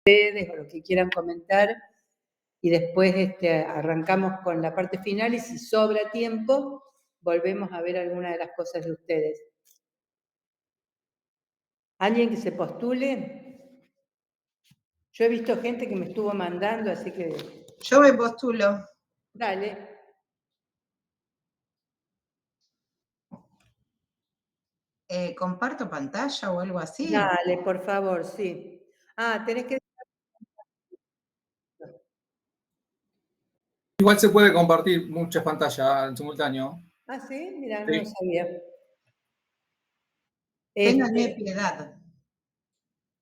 ustedes o lo que quieran comentar y después arrancamos con la parte final y si sobra tiempo volvemos a ver alguna de las cosas de ustedes. ¿Alguien que se postule? Yo he visto gente que me estuvo mandando, así que... Yo me postulo. Dale. ¿Comparto pantalla o algo así? Dale, por favor, sí. Tenés que... Igual se puede compartir muchas pantallas en simultáneo. Sí, mira, Sí. no lo sabía. Ténganme piedad.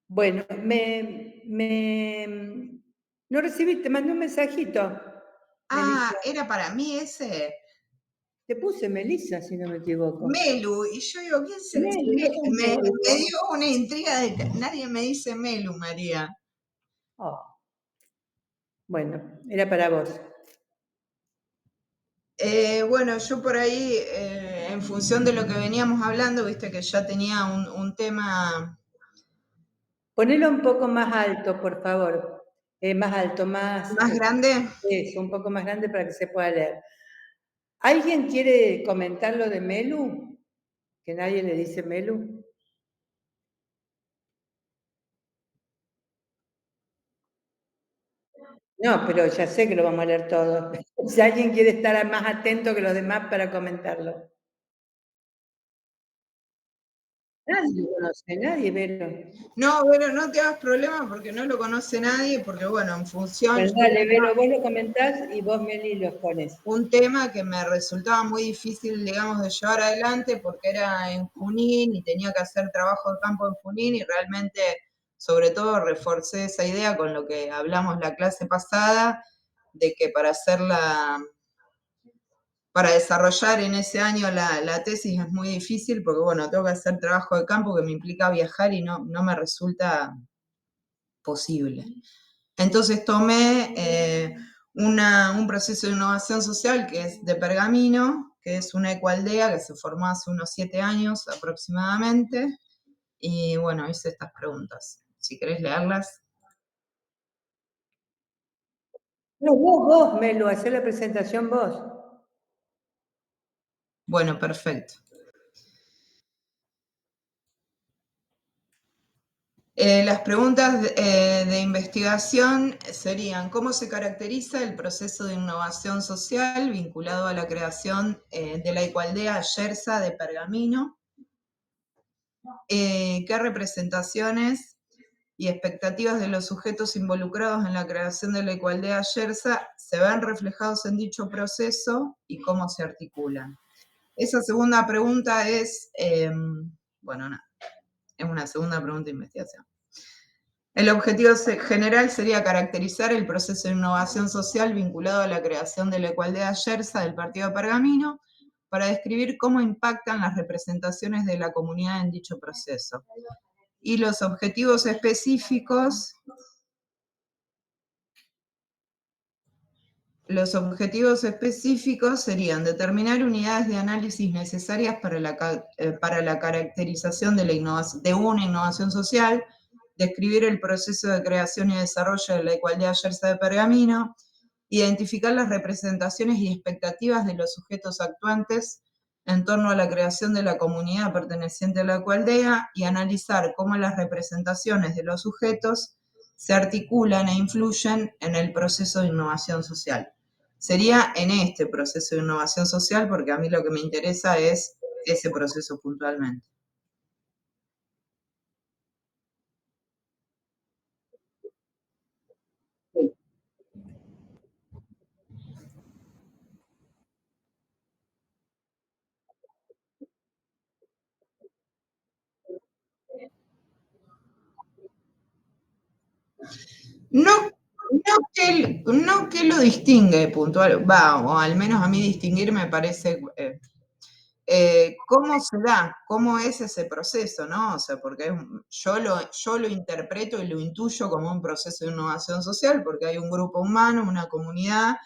Bueno, no recibí, te mandé un mensajito. Melissa. ¿Era para mí ese? Te puse Melissa, si no me equivoco. Melu, y yo digo, ¿quién se Melu, me dio una intriga de que nadie me dice Melu, María. Bueno, era para vos. Bueno, yo por ahí, en función de lo que veníamos hablando, viste que ya tenía un tema... Ponelo un poco más alto, por favor. Más alto, más... ¿Más grande? Eso, un poco más grande para que se pueda leer. ¿Alguien quiere comentar lo de Melu? ¿Que nadie le dice Melu? No, pero ya sé que lo vamos a leer todo. Si alguien quiere estar más atento que los demás para comentarlo. Nadie lo conoce, nadie, Vero. No, Vero, no te hagas problema porque no lo conoce nadie, porque bueno, en función... Pues dale, Vero, vos lo comentás y vos, Meli, los pones. Un tema que me resultaba muy difícil, digamos, de llevar adelante porque era en Junín y tenía que hacer trabajo de campo en Junín y realmente, sobre todo, reforcé esa idea con lo que hablamos la clase pasada, de que para desarrollar en ese año la tesis es muy difícil porque, bueno, tengo que hacer trabajo de campo que me implica viajar y no me resulta posible. Entonces tomé un proceso de innovación social que es de Pergamino, que es una ecoaldea que se formó hace unos 7 años aproximadamente, y bueno, hice estas preguntas. Si querés leerlas. No, vos, Melu, hacé la presentación vos. Bueno, perfecto. Las preguntas de investigación serían: ¿cómo se caracteriza el proceso de innovación social vinculado a la creación de la ecoaldea Yersa de Pergamino? ¿Qué representaciones y expectativas de los sujetos involucrados en la creación de la ecoaldea Yersa se ven reflejados en dicho proceso y cómo se articulan? Esa segunda pregunta es una segunda pregunta de investigación. El objetivo general sería caracterizar el proceso de innovación social vinculado a la creación de la ecoaldea Yersa del partido de Pergamino para describir cómo impactan las representaciones de la comunidad en dicho proceso. Y los objetivos específicos serían determinar unidades de análisis necesarias para la caracterización de una innovación social, describir el proceso de creación y desarrollo de la ecoaldea Yersa de Pergamino, identificar las representaciones y expectativas de los sujetos actuantes en torno a la creación de la comunidad perteneciente a la ecoaldea y analizar cómo las representaciones de los sujetos se articulan e influyen en el proceso de innovación social. Sería en este proceso de innovación social porque a mí lo que me interesa es ese proceso puntualmente. No que lo distingue puntual, o al menos a mí distinguir me parece cómo se da, cómo es ese proceso, ¿no? O sea, porque yo lo interpreto y lo intuyo como un proceso de innovación social, porque hay un grupo humano, una comunidad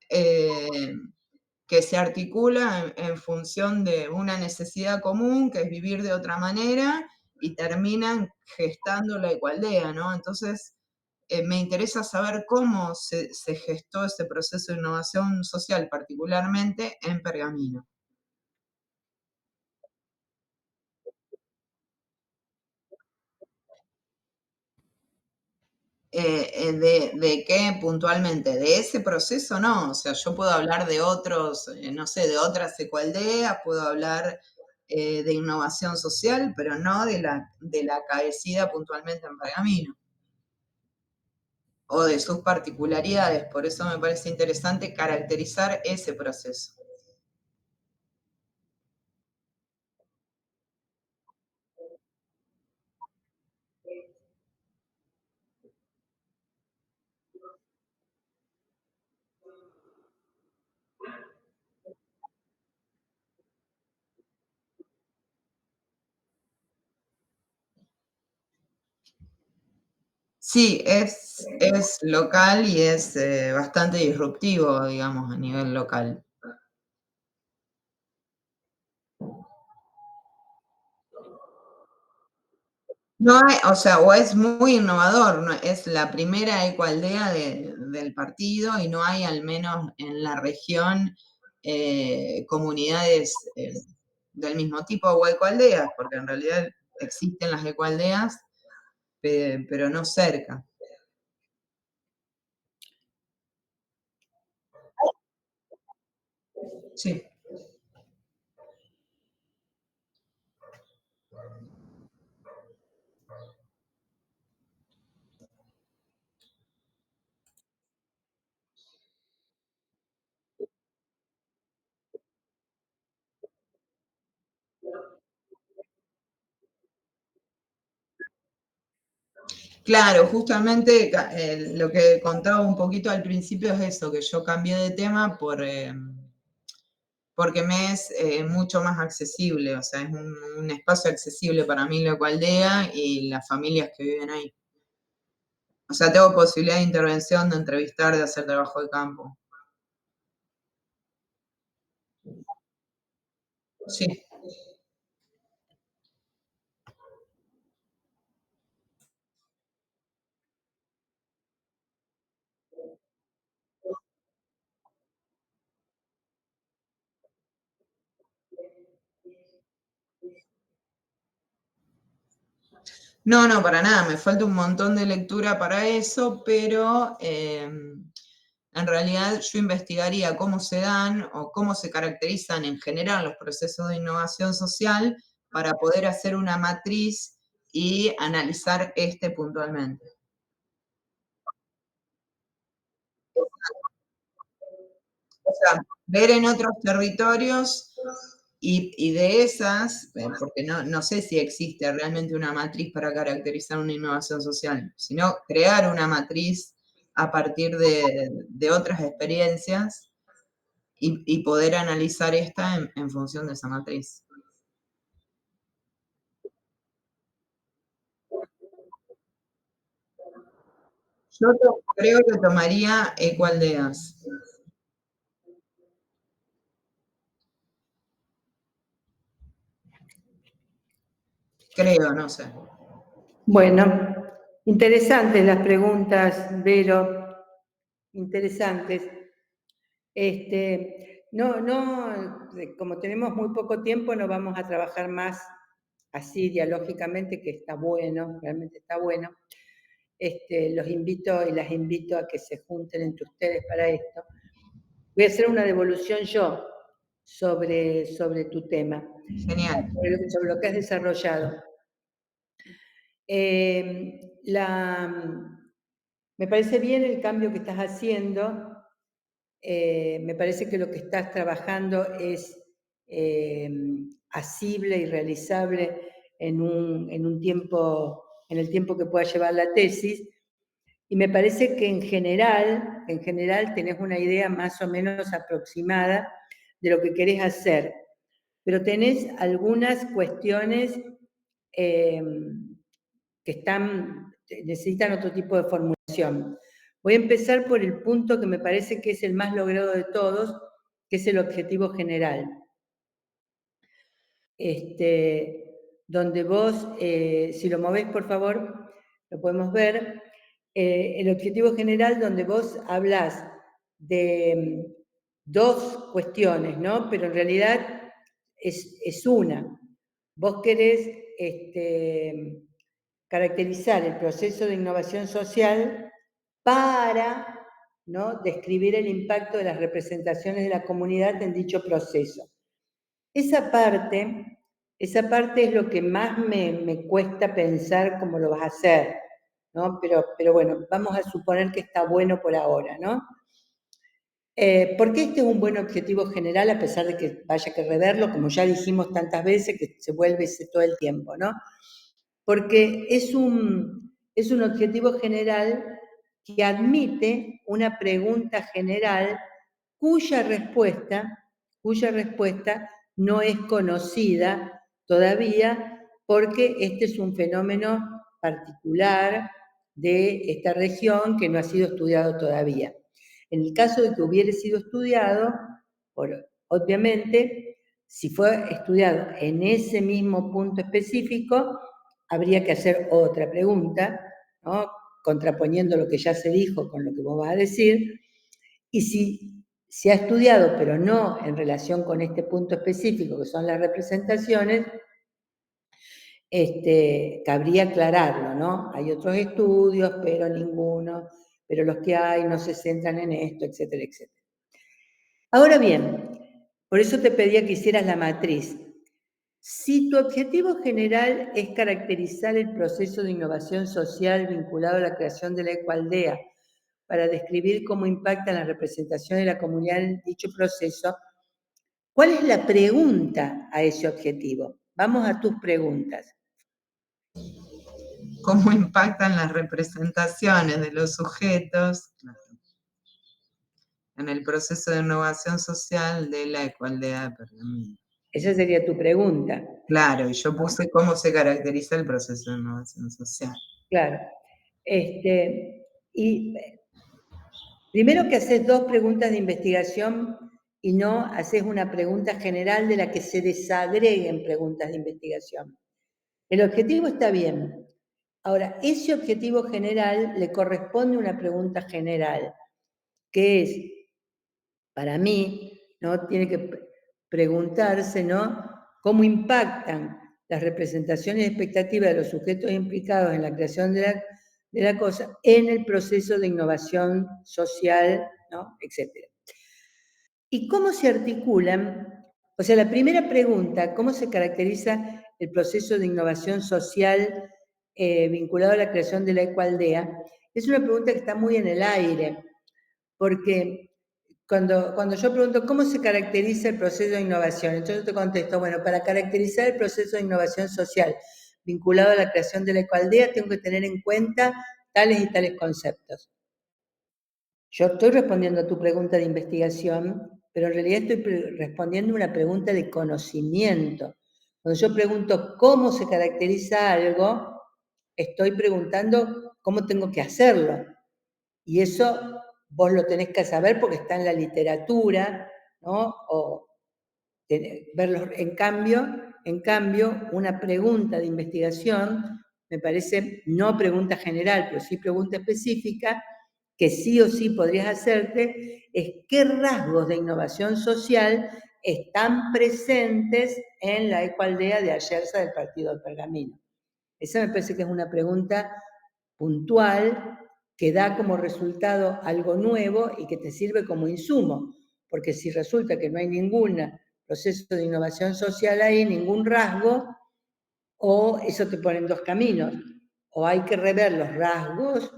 que se articula en función de una necesidad común, que es vivir de otra manera, y terminan gestando la ecoaldea, ¿no? Entonces, me interesa saber cómo se gestó ese proceso de innovación social, particularmente en Pergamino. ¿De qué puntualmente? De ese proceso no, o sea, yo puedo hablar de otros, no sé, de otras ecoaldeas, puedo hablar de innovación social, pero no de la acaecida puntualmente en Pergamino, o de sus particularidades, por eso me parece interesante caracterizar ese proceso. Sí, es local y es bastante disruptivo, digamos, a nivel local. No hay, o sea, o es muy innovador, es la primera ecoaldea del partido y no hay, al menos en la región, comunidades del mismo tipo o ecoaldeas, porque en realidad existen las ecoaldeas, pero no cerca. Sí. Claro, justamente lo que contaba un poquito al principio es eso, que yo cambié de tema porque me es mucho más accesible, o sea, es un espacio accesible para mí la ecoaldea y las familias que viven ahí. O sea, tengo posibilidad de intervención, de entrevistar, de hacer trabajo de campo. Sí. No, no, para nada, me falta un montón de lectura para eso, pero en realidad yo investigaría cómo se dan o cómo se caracterizan en general los procesos de innovación social para poder hacer una matriz y analizar este puntualmente. O sea, ver en otros territorios y de esas, porque no sé si existe realmente una matriz para caracterizar una innovación social, sino crear una matriz a partir de otras experiencias y poder analizar esta en función de esa matriz. Creo que tomaría ecoaldeas. Creo, no sé. Bueno, interesantes las preguntas, Vero, interesantes. Como tenemos muy poco tiempo, no vamos a trabajar más así dialógicamente, que está bueno, realmente está bueno. Los invito y las invito a que se junten entre ustedes para esto. Voy a hacer una devolución yo sobre tu tema, Genial. sobre lo que has desarrollado. Me parece bien el cambio que estás haciendo. Me parece que lo que estás trabajando es asible y realizable en el tiempo que pueda llevar la tesis. Y me parece que en general tenés una idea más o menos aproximada de lo que querés hacer, pero tenés algunas cuestiones que necesitan otro tipo de formulación. Voy a empezar por el punto que me parece que es el más logrado de todos, que es el objetivo general. Donde vos, si lo movés, por favor, lo podemos ver. el objetivo general donde vos hablas de dos cuestiones, ¿no? Pero en realidad es una. Vos querés caracterizar el proceso de innovación social para, ¿no?, describir el impacto de las representaciones de la comunidad en dicho proceso. Esa parte es lo que más me cuesta pensar cómo lo vas a hacer, ¿no? Pero bueno, vamos a suponer que está bueno por ahora, ¿no? ¿Por qué este es un buen objetivo general, a pesar de que haya que reverlo, como ya dijimos tantas veces, que se vuelve ese todo el tiempo, ¿no? Porque es un objetivo general que admite una pregunta general cuya respuesta no es conocida todavía, porque este es un fenómeno particular de esta región que no ha sido estudiado todavía. En el caso de que hubiera sido estudiado, obviamente, si fue estudiado en ese mismo punto específico, habría que hacer otra pregunta, ¿no?, contraponiendo lo que ya se dijo con lo que vos vas a decir, y si se ha estudiado, pero no en relación con este punto específico, que son las representaciones, cabría aclararlo, ¿no? Hay otros estudios, pero los que hay no se centran en esto, etcétera, etcétera. Ahora bien, por eso te pedía que hicieras la matriz. Si tu objetivo general es caracterizar el proceso de innovación social vinculado a la creación de la ecoaldea para describir cómo impacta la representación de la comunidad en dicho proceso, ¿cuál es la pregunta a ese objetivo? Vamos a tus preguntas. ¿Cómo impactan las representaciones de los sujetos en el proceso de innovación social de la ecoaldea de Pergamino? Esa sería tu pregunta. Claro, y yo puse cómo se caracteriza el proceso de innovación social. Claro. Y primero que haces dos preguntas de investigación y no haces una pregunta general de la que se desagreguen preguntas de investigación. El objetivo está bien. Ahora, ese objetivo general le corresponde una pregunta general, que es, para mí, ¿no?, tiene que preguntarse, ¿no?, cómo impactan las representaciones y expectativas de los sujetos implicados en la creación de la cosa en el proceso de innovación social, ¿no?, etcétera. ¿Y cómo se articulan? O sea, la primera pregunta, ¿cómo se caracteriza el proceso de innovación social vinculado a la creación de la ecoaldea? Es una pregunta que está muy en el aire, porque cuando yo pregunto cómo se caracteriza el proceso de innovación, entonces yo te contesto, bueno, para caracterizar el proceso de innovación social vinculado a la creación de la ecoaldea tengo que tener en cuenta tales y tales conceptos. Yo estoy respondiendo a tu pregunta de investigación, pero en realidad estoy respondiendo a una pregunta de conocimiento. Cuando yo pregunto cómo se caracteriza algo, estoy preguntando cómo tengo que hacerlo. Y eso vos lo tenés que saber porque está en la literatura, ¿no? O verlo. En cambio, una pregunta de investigación, me parece, no pregunta general, pero sí pregunta específica, que sí o sí podrías hacerte, es qué rasgos de innovación social están presentes en la ecoaldea de Ayerza del Partido del Pergamino. Esa me parece que es una pregunta puntual que da como resultado algo nuevo y que te sirve como insumo, porque si resulta que no hay ningún proceso de innovación social ahí, ningún rasgo, o eso te pone en dos caminos, o hay que rever los rasgos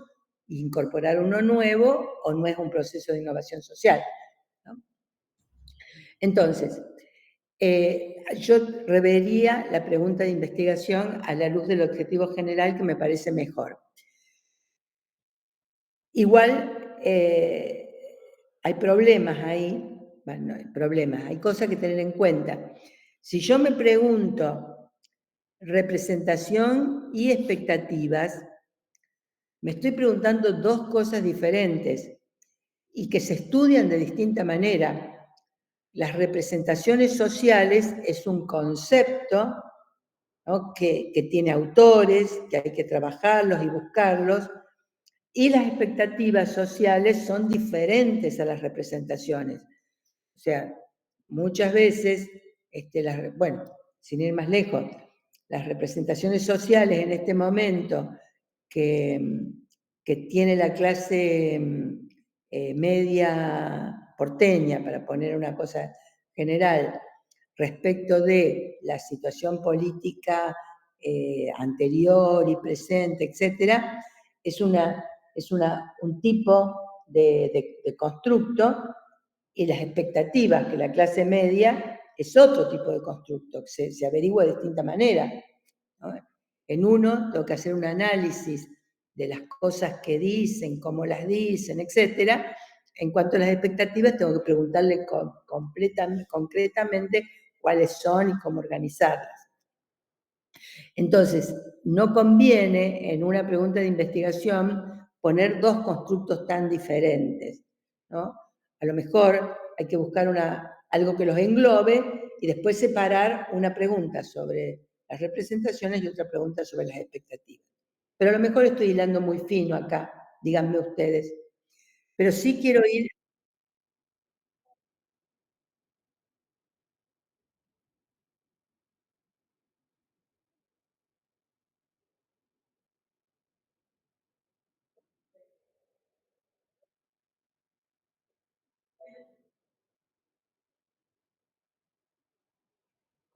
e incorporar uno nuevo, o no es un proceso de innovación social, ¿no? Entonces, yo revería la pregunta de investigación a la luz del objetivo general, que me parece mejor. Igual hay problemas ahí, bueno, hay problemas, hay cosas que tener en cuenta. Si yo me pregunto representación y expectativas, me estoy preguntando dos cosas diferentes y que se estudian de distinta manera. Las representaciones sociales es un concepto, ¿no?, que tiene autores, que hay que trabajarlos y buscarlos, Y las expectativas sociales son diferentes a las representaciones. O sea, muchas veces, bueno, sin ir más lejos, las representaciones sociales en este momento que tiene la clase media porteña, para poner una cosa general, respecto de la situación política anterior y presente, etcétera, es un tipo de constructo, y las expectativas que la clase media es otro tipo de constructo, que se averigua de distinta manera, ¿no? En uno tengo que hacer un análisis de las cosas que dicen, cómo las dicen, etcétera. En cuanto a las expectativas, tengo que preguntarle concretamente cuáles son y cómo organizarlas. Entonces, no conviene en una pregunta de investigación poner dos constructos tan diferentes, ¿no? A lo mejor hay que buscar algo que los englobe y después separar una pregunta sobre las representaciones y otra pregunta sobre las expectativas. Pero a lo mejor estoy hilando muy fino acá, díganme ustedes. Pero sí quiero ir.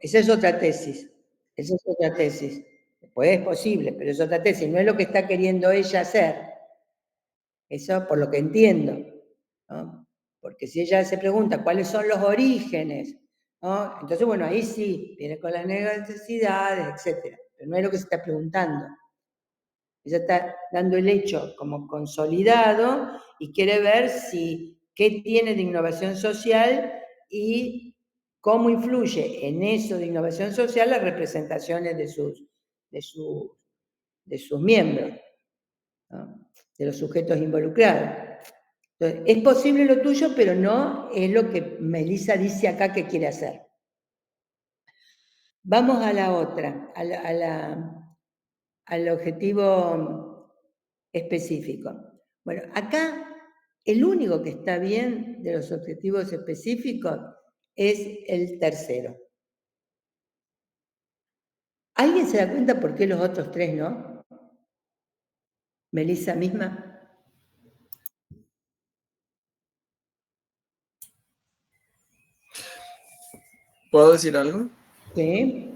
Esa es otra tesis. Esa es otra tesis. Pues es posible, pero es otra tesis. No es lo que está queriendo ella hacer. Eso por lo que entiendo, ¿no? Porque si ella se pregunta cuáles son los orígenes, ¿no? Entonces, bueno, ahí sí, viene con las necesidades, etc. Pero no es lo que se está preguntando. Ella está dando el hecho como consolidado y quiere ver qué tiene de innovación social y cómo influye en eso de innovación social las representaciones de sus miembros, ¿no? De los sujetos involucrados. Entonces, es posible lo tuyo, pero no es lo que Melissa dice acá que quiere hacer. Vamos a la otra, al objetivo específico. Bueno, acá el único que está bien de los objetivos específicos es el tercero. ¿Alguien se da cuenta por qué los otros tres no? ¿Melissa misma? ¿Puedo decir algo? Sí.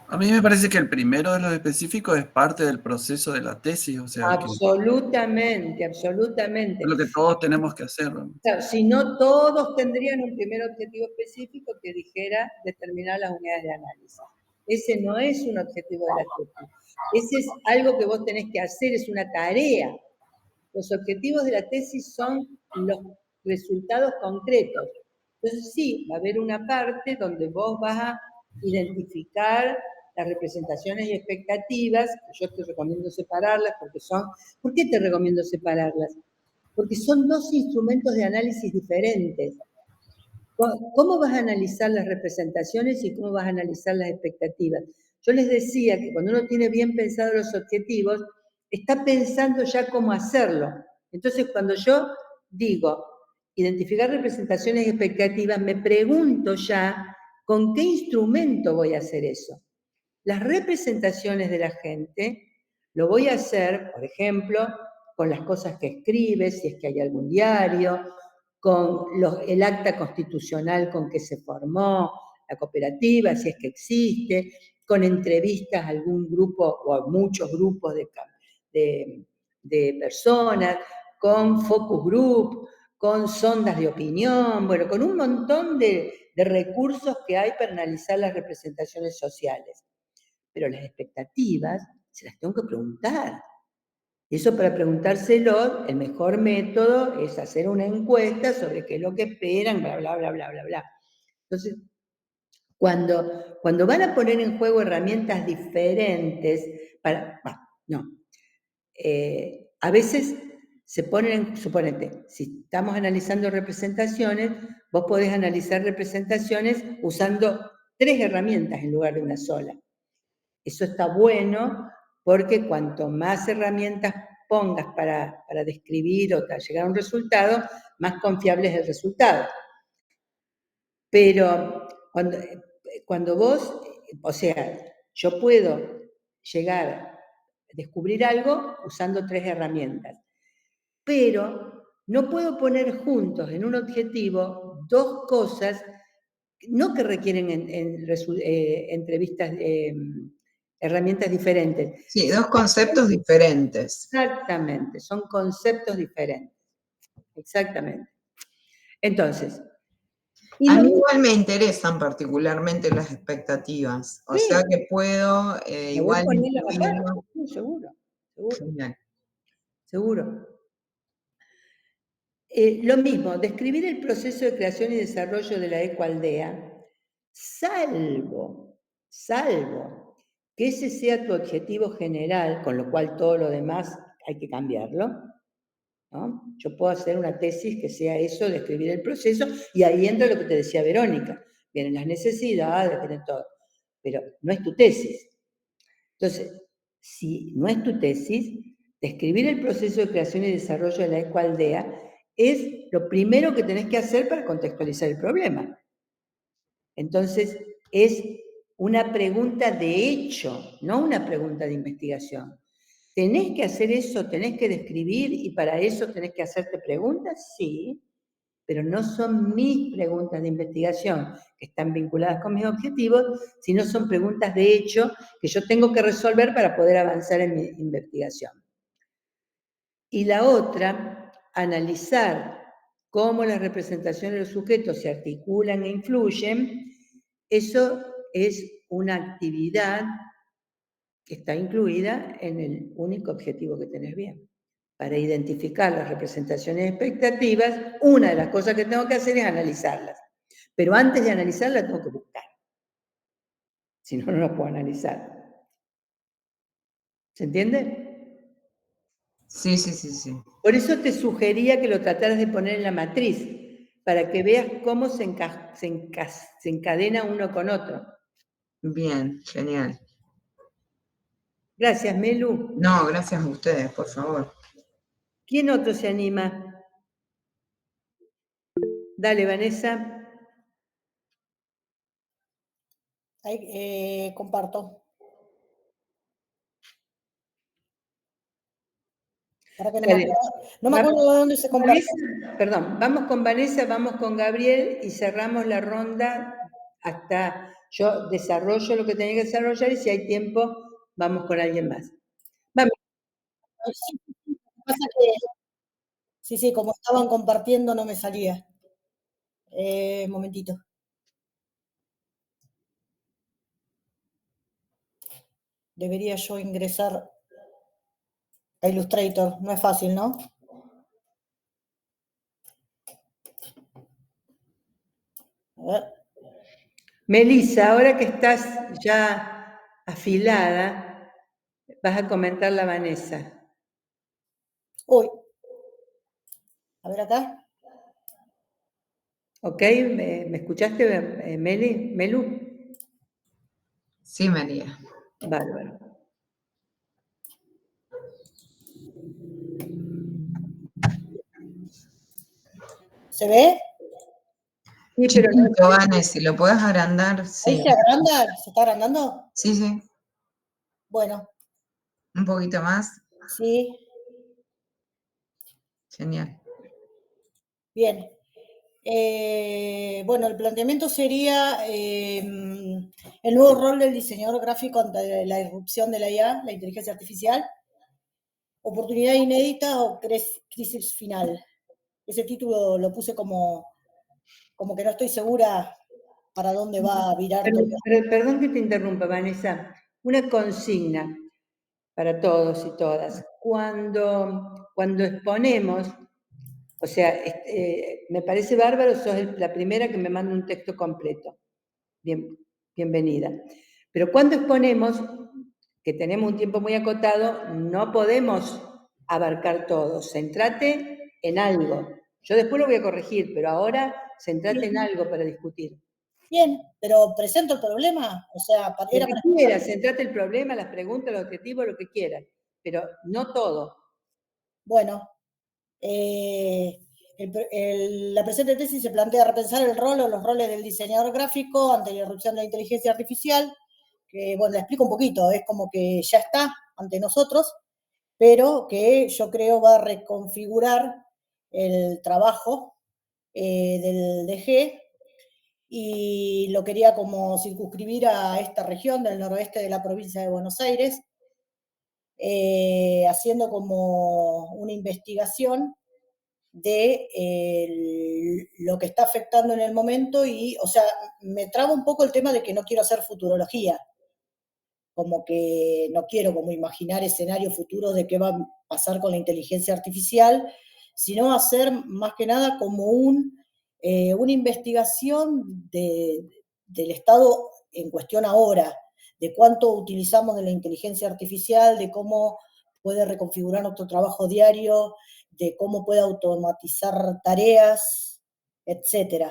A mí me parece que el primero de los específicos es parte del proceso de la tesis, o sea, Absolutamente, absolutamente. es lo que todos tenemos que hacer, ¿no? Claro, si no, todos tendrían un primer objetivo específico que dijera determinar las unidades de análisis. Ese no es un objetivo de la tesis. Ese es algo que vos tenés que hacer, es una tarea. Los objetivos de la tesis son los resultados concretos. Entonces sí, va a haber una parte donde vos vas a identificar las representaciones y expectativas, que yo te recomiendo separarlas porque son... ¿Por qué te recomiendo separarlas? Porque son dos instrumentos de análisis diferentes. ¿Cómo vas a analizar las representaciones y cómo vas a analizar las expectativas? Yo les decía que cuando uno tiene bien pensados los objetivos, está pensando ya cómo hacerlo. Entonces, cuando yo digo identificar representaciones y expectativas, me pregunto ya con qué instrumento voy a hacer eso. Las representaciones de la gente lo voy a hacer, por ejemplo, con las cosas que escribe, si es que hay algún diario, con el acta constitucional con que se formó la cooperativa, si es que existe, con entrevistas a algún grupo o a muchos grupos de personas, con focus group, con sondas de opinión, bueno, con un montón de recursos que hay para analizar las representaciones sociales. Pero las expectativas se las tengo que preguntar. Eso, para preguntárselo, el mejor método es hacer una encuesta sobre qué es lo que esperan, bla, bla, bla, bla, bla, bla. Entonces, cuando van a poner en juego herramientas diferentes, a veces se ponen, suponete, si estamos analizando representaciones, vos podés analizar representaciones usando 3 herramientas en lugar de una sola. Eso está bueno porque cuanto más herramientas pongas para describir o para llegar a un resultado, más confiable es el resultado. Pero cuando vos, o sea, yo puedo llegar a descubrir algo usando 3 herramientas, pero no puedo poner juntos en un objetivo 2 cosas, no que requieren entrevistas, herramientas diferentes. Sí, 2 conceptos diferentes. Exactamente, son conceptos diferentes. Exactamente. Entonces, A mí igual me interesan particularmente las expectativas, o sí, sea que puedo me voy a igual poner la incluirlo. seguro, Genial. seguro. Lo mismo, describir el proceso de creación y desarrollo de la ecoaldea, salvo que ese sea tu objetivo general, con lo cual todo lo demás hay que cambiarlo, ¿no? Yo puedo hacer una tesis que sea eso, describir el proceso, y ahí entra lo que te decía Verónica, vienen las necesidades, vienen todo, pero no es tu tesis. Entonces, si no es tu tesis, describir el proceso de creación y desarrollo de la ecoaldea es lo primero que tenés que hacer para contextualizar el problema. Entonces, es una pregunta de hecho, no una pregunta de investigación. ¿Tenés que hacer eso? ¿Tenés que describir y para eso tenés que hacerte preguntas? Sí, pero no son mis preguntas de investigación que están vinculadas con mis objetivos, sino son preguntas de hecho que yo tengo que resolver para poder avanzar en mi investigación. Y la otra, analizar cómo las representaciones de los sujetos se articulan e influyen, eso es una actividad que está incluida en el único objetivo que tenés bien. Para identificar las representaciones expectativas, una de las cosas que tengo que hacer es analizarlas. Pero antes de analizarlas tengo que buscar. Si no, no las puedo analizar. ¿Se entiende? Sí, sí, sí, sí. Por eso te sugería que lo trataras de poner en la matriz, para que veas cómo se encadena uno con otro. Bien, genial. Gracias, Melu. No, gracias a ustedes, por favor. ¿Quién otro se anima? Dale, Vanessa. Ahí, comparto. Para que no me acuerdo de dónde se comparte. Perdón, vamos con Vanessa, vamos con Gabriel y cerramos la ronda hasta yo desarrollo lo que tenía que desarrollar y si hay tiempo vamos con alguien más. Vamos. Sí, como estaban compartiendo no me salía. Momentito. Debería yo ingresar a Illustrator, no es fácil, ¿no? A ver. Melissa, ahora que estás ya afilada, vas a comentar la Vanessa. Uy. A ver acá. ¿Ok? ¿Me escuchaste, Melu? Sí, María. Bárbaro. ¿Se ve? Sí, pero no. Chiquito, Vane, si lo puedes agrandar, sí. ¿Ahí se agranda? ¿Se está agrandando? Sí, sí. Bueno. Un poquito más. Sí. Genial. Bien. Bueno, el planteamiento sería el nuevo rol del diseñador gráfico ante la irrupción de la IA, la inteligencia artificial, oportunidad inédita o crisis final. Ese título lo puse como que no estoy segura para dónde va a virar todo. Perdón que te interrumpa, Vanessa. Una consigna para todos y todas. Cuando exponemos, o sea, me parece bárbaro, sos la primera que me manda un texto completo. Bienvenida. Pero cuando exponemos, que tenemos un tiempo muy acotado, no podemos abarcar todo. Centrate en algo. Yo después lo voy a corregir, pero ahora centrate en algo para discutir. Bien, pero presento el problema, o sea, Lo que quieras, centrate el problema, las preguntas, los objetivos, lo que quieras, pero no todo. Bueno, la presente tesis se plantea repensar el rol o los roles del diseñador gráfico ante la irrupción de la inteligencia artificial, que, bueno, la explico un poquito, es como que ya está ante nosotros, pero que yo creo va a reconfigurar el trabajo del DG, y lo quería como circunscribir a esta región del noroeste de la provincia de Buenos Aires, haciendo como una investigación de lo que está afectando en el momento y, o sea, me traba un poco el tema de que no quiero hacer futurología, como que no quiero como imaginar escenarios futuros de qué va a pasar con la inteligencia artificial, sino hacer más que nada como una investigación del estado en cuestión ahora, de cuánto utilizamos de la inteligencia artificial, de cómo puede reconfigurar nuestro trabajo diario, de cómo puede automatizar tareas, etc.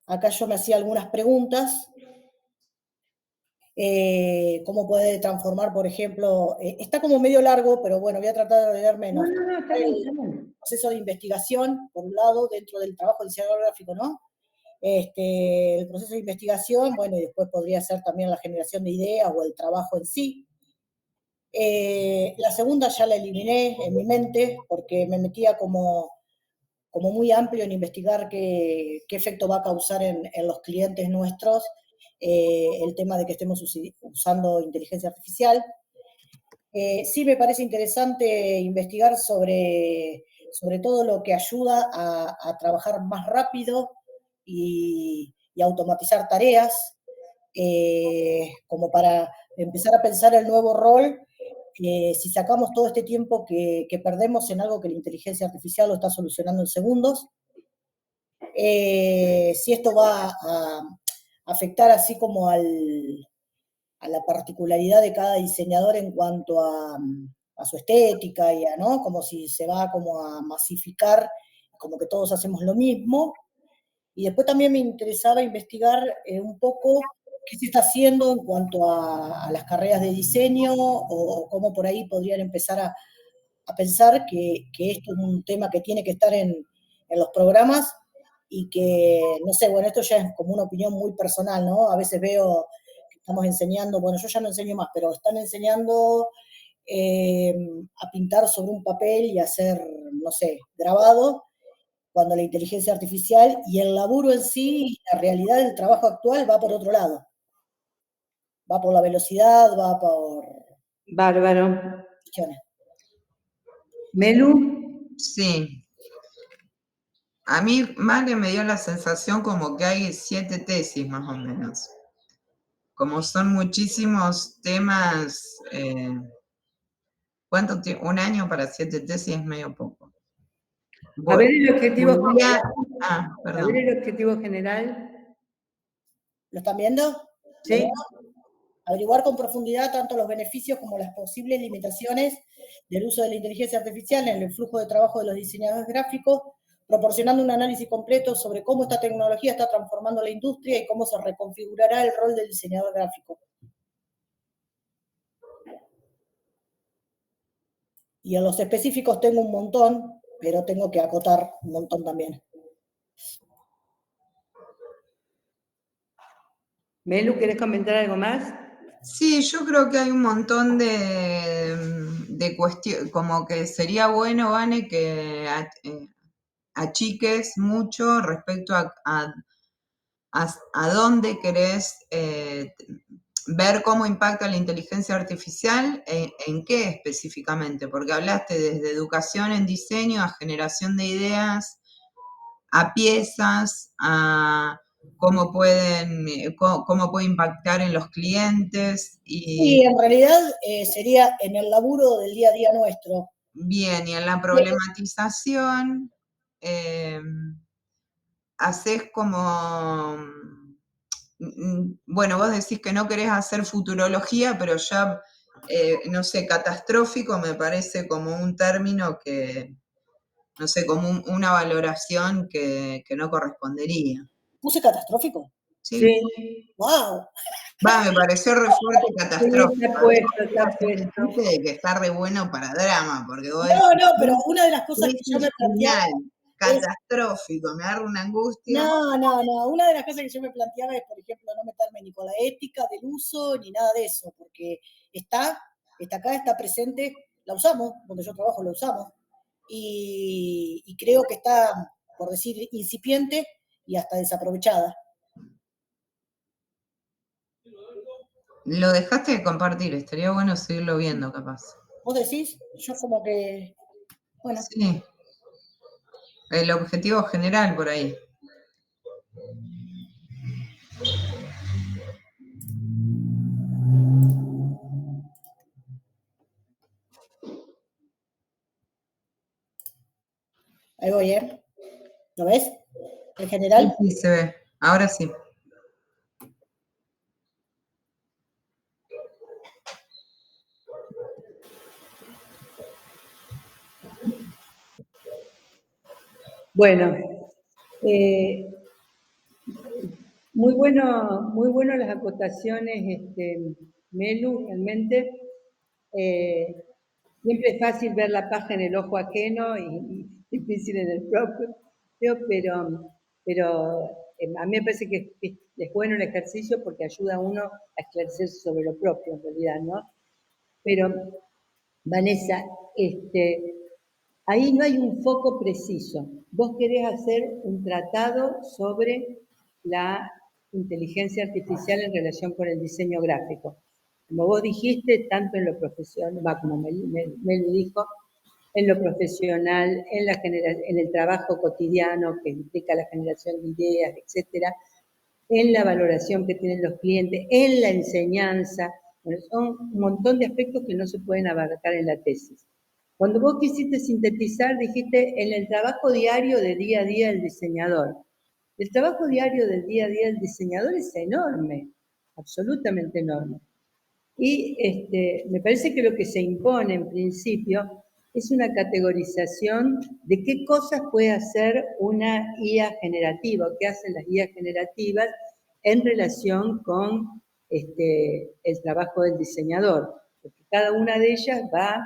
Acá yo me hacía algunas preguntas. Cómo puede transformar, por ejemplo, está como medio largo, pero bueno, voy a tratar de leer menos. No, está bien, está bien. Proceso de investigación, por un lado, dentro del trabajo del diseñador gráfico, ¿no? El proceso de investigación, bueno, y después podría ser también la generación de ideas o el trabajo en sí. La segunda ya la eliminé en mi mente porque me metía como muy amplio en investigar qué efecto va a causar en los clientes nuestros el tema de que estemos usando inteligencia artificial. Sí me parece interesante investigar sobre todo lo que ayuda a trabajar más rápido y automatizar tareas, como para empezar a pensar el nuevo rol, si sacamos todo este tiempo que perdemos en algo que la inteligencia artificial lo está solucionando en segundos, si esto va a afectar así como a la particularidad de cada diseñador en cuanto a su estética, y ¿no? Como si se va como a masificar, como que todos hacemos lo mismo. Y después también me interesaba investigar un poco qué se está haciendo en cuanto a las carreras de diseño, o cómo por ahí podrían empezar a pensar que esto es un tema que tiene que estar en los programas, y que, no sé, bueno, esto ya es como una opinión muy personal, ¿no? A veces veo que estamos enseñando, bueno, yo ya no enseño más, pero están enseñando a pintar sobre un papel y hacer, no sé, grabado, cuando la inteligencia artificial y el laburo en sí, la realidad del trabajo actual va por otro lado. Va por la velocidad, va por Bárbaro. cuestiones. Melu, Sí. A mí, Male, me dio la sensación como que hay 7 tesis, más o menos. Como son muchísimos temas, ¿cuánto tiempo? Un año para 7 tesis es medio poco. a ver el objetivo general. Ah, A perdón. ver el objetivo general. ¿Lo están viendo? Sí. Averiguar con profundidad tanto los beneficios como las posibles limitaciones del uso de la inteligencia artificial en el flujo de trabajo de los diseñadores gráficos, proporcionando un análisis completo sobre cómo esta tecnología está transformando la industria y cómo se reconfigurará el rol del diseñador gráfico. Y en los específicos tengo un montón, pero tengo que acotar un montón también. Melu, ¿querés comentar algo más? Sí, yo creo que hay un montón de cuestiones, como que sería bueno, Vane, que achiques mucho respecto a dónde querés ver cómo impacta la inteligencia artificial, en qué específicamente, porque hablaste desde educación en diseño a generación de ideas, a piezas, a cómo puede impactar en los clientes. Y en realidad sería en el laburo del día a día nuestro. Bien, y en la problematización haces como, bueno, vos decís que no querés hacer futurología, pero ya, no sé, catastrófico me parece como un término que, no sé, como una valoración que no correspondería. ¿Puse catastrófico? Sí. ¡Wow! Va, me pareció re fuerte y catastrófico. está puesto. De que está re bueno para drama, porque vos No, pero una de las cosas que yo me planteaba final, catastrófico, me agarra una angustia. No, una de las cosas que yo me planteaba es, por ejemplo, no meterme ni con la ética del uso ni nada de eso, porque está acá, está presente, la usamos, donde yo trabajo la usamos, y creo que está, por decir, incipiente y hasta desaprovechada. Lo dejaste de compartir, estaría bueno seguirlo viendo, capaz. ¿Vos decís? Yo como que, bueno. Sí. El objetivo general por ahí. Ahí voy, ¿eh? ¿Lo ves? En general. Sí, se ve. Ahora sí. Bueno, muy bueno las acotaciones, Melu, realmente. Siempre es fácil ver la paja en el ojo ajeno y difícil en el propio, pero a mí me parece que es bueno el ejercicio porque ayuda a uno a esclarecerse sobre lo propio, en realidad, ¿no? Pero, Vanessa, ahí no hay un foco preciso. Vos querés hacer un tratado sobre la inteligencia artificial en relación con el diseño gráfico. Como vos dijiste, tanto en lo profesional, como me lo dijo, en lo profesional, en el trabajo cotidiano que implica la generación de ideas, etcétera, en la valoración que tienen los clientes, en la enseñanza. Bueno, son un montón de aspectos que no se pueden abarcar en la tesis. Cuando vos quisiste sintetizar, dijiste en el trabajo diario de día a día del diseñador. El trabajo diario del día a día del diseñador es enorme, absolutamente enorme. Y me parece que lo que se impone en principio es una categorización de qué cosas puede hacer una IA generativa, o qué hacen las IA generativas en relación con el trabajo del diseñador. Porque cada una de ellas va,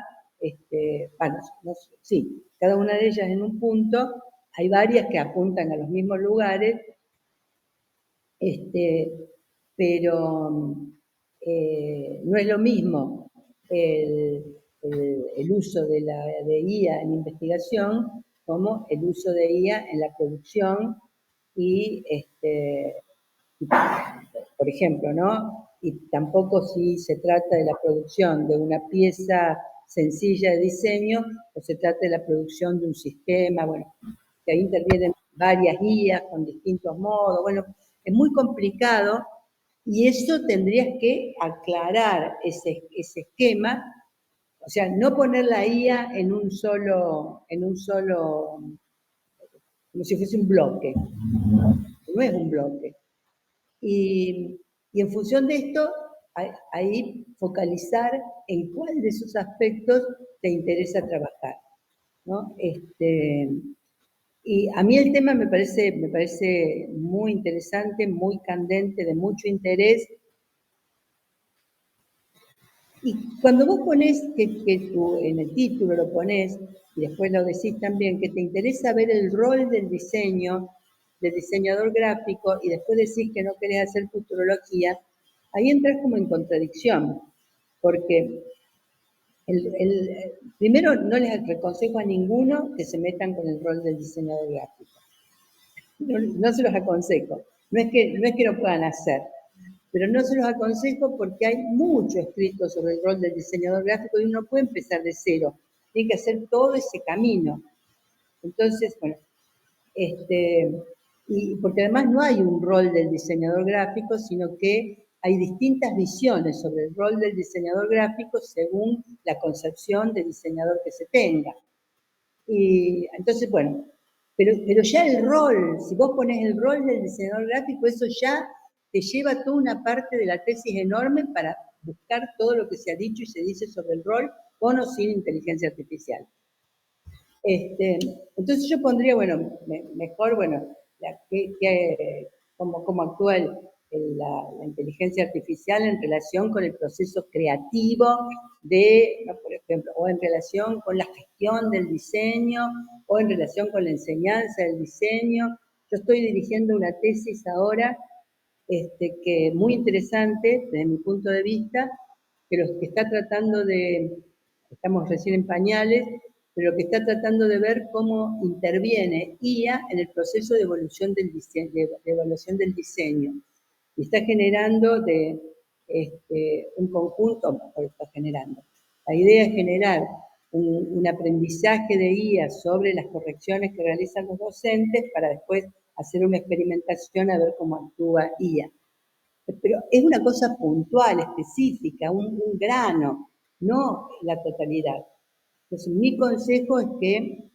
cada una de ellas en un punto, hay varias que apuntan a los mismos lugares, pero no es lo mismo el uso de IA en investigación como el uso de IA en la producción y, por ejemplo, ¿no? Y tampoco si se trata de la producción de una pieza sencilla de diseño o se trata de la producción de un sistema, bueno, que ahí intervienen varias IAs con distintos modos, bueno, es muy complicado y eso tendrías que aclarar ese esquema, o sea, no poner la IA en un solo, como si fuese un bloque, no es un bloque. Y en función de esto, ahí focalizar en cuál de esos aspectos te interesa trabajar, ¿no? Y a mí el tema me parece muy interesante, muy candente, de mucho interés. Y cuando vos ponés en el título lo ponés, y después lo decís también, que te interesa ver el rol del diseño, del diseñador gráfico, y después decís que no querés hacer futurología, ahí entras como en contradicción, porque primero no les aconsejo a ninguno que se metan con el rol del diseñador gráfico. No se los aconsejo. No es que no puedan hacer, pero no se los aconsejo porque hay mucho escrito sobre el rol del diseñador gráfico y uno puede empezar de cero. Tiene que hacer todo ese camino. Entonces, bueno, y porque además no hay un rol del diseñador gráfico, sino que hay distintas visiones sobre el rol del diseñador gráfico según la concepción de diseñador que se tenga. Y entonces, bueno, pero ya el rol, si vos pones el rol del diseñador gráfico, eso ya te lleva toda una parte de la tesis enorme para buscar todo lo que se ha dicho y se dice sobre el rol, con o sin inteligencia artificial. Entonces yo pondría, bueno, mejor, bueno, cómo actúa la inteligencia artificial en relación con el proceso creativo de, ¿no? Por ejemplo, o en relación con la gestión del diseño, o en relación con la enseñanza del diseño. Yo estoy dirigiendo una tesis ahora, que muy interesante desde mi punto de vista, que lo que está tratando de, estamos recién en pañales, pero que está tratando de ver cómo interviene IA en el proceso de evolución del diseño, de evaluación del diseño. Y está generando un conjunto, mejor está generando. La idea es generar un aprendizaje de IA sobre las correcciones que realizan los docentes para después hacer una experimentación a ver cómo actúa IA. Pero es una cosa puntual, específica, un grano, no la totalidad. Entonces, mi consejo es que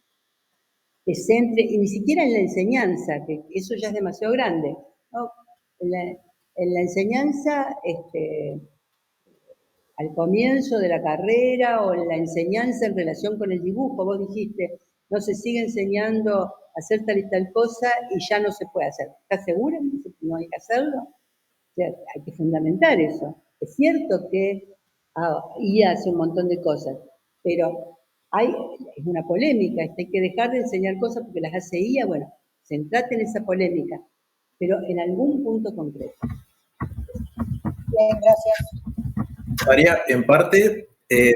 te centre, y ni siquiera en la enseñanza, que eso ya es demasiado grande, ¿no? En la enseñanza, al comienzo de la carrera, o en la enseñanza en relación con el dibujo, vos dijiste, no se sigue enseñando a hacer tal y tal cosa y ya no se puede hacer. ¿Estás segura que no hay que hacerlo? O sea, hay que fundamentar eso. Es cierto que IA hace un montón de cosas, pero es una polémica, hay que dejar de enseñar cosas porque las hace IA, bueno, centrate en esa polémica, pero en algún punto concreto. Bien, gracias. María, en parte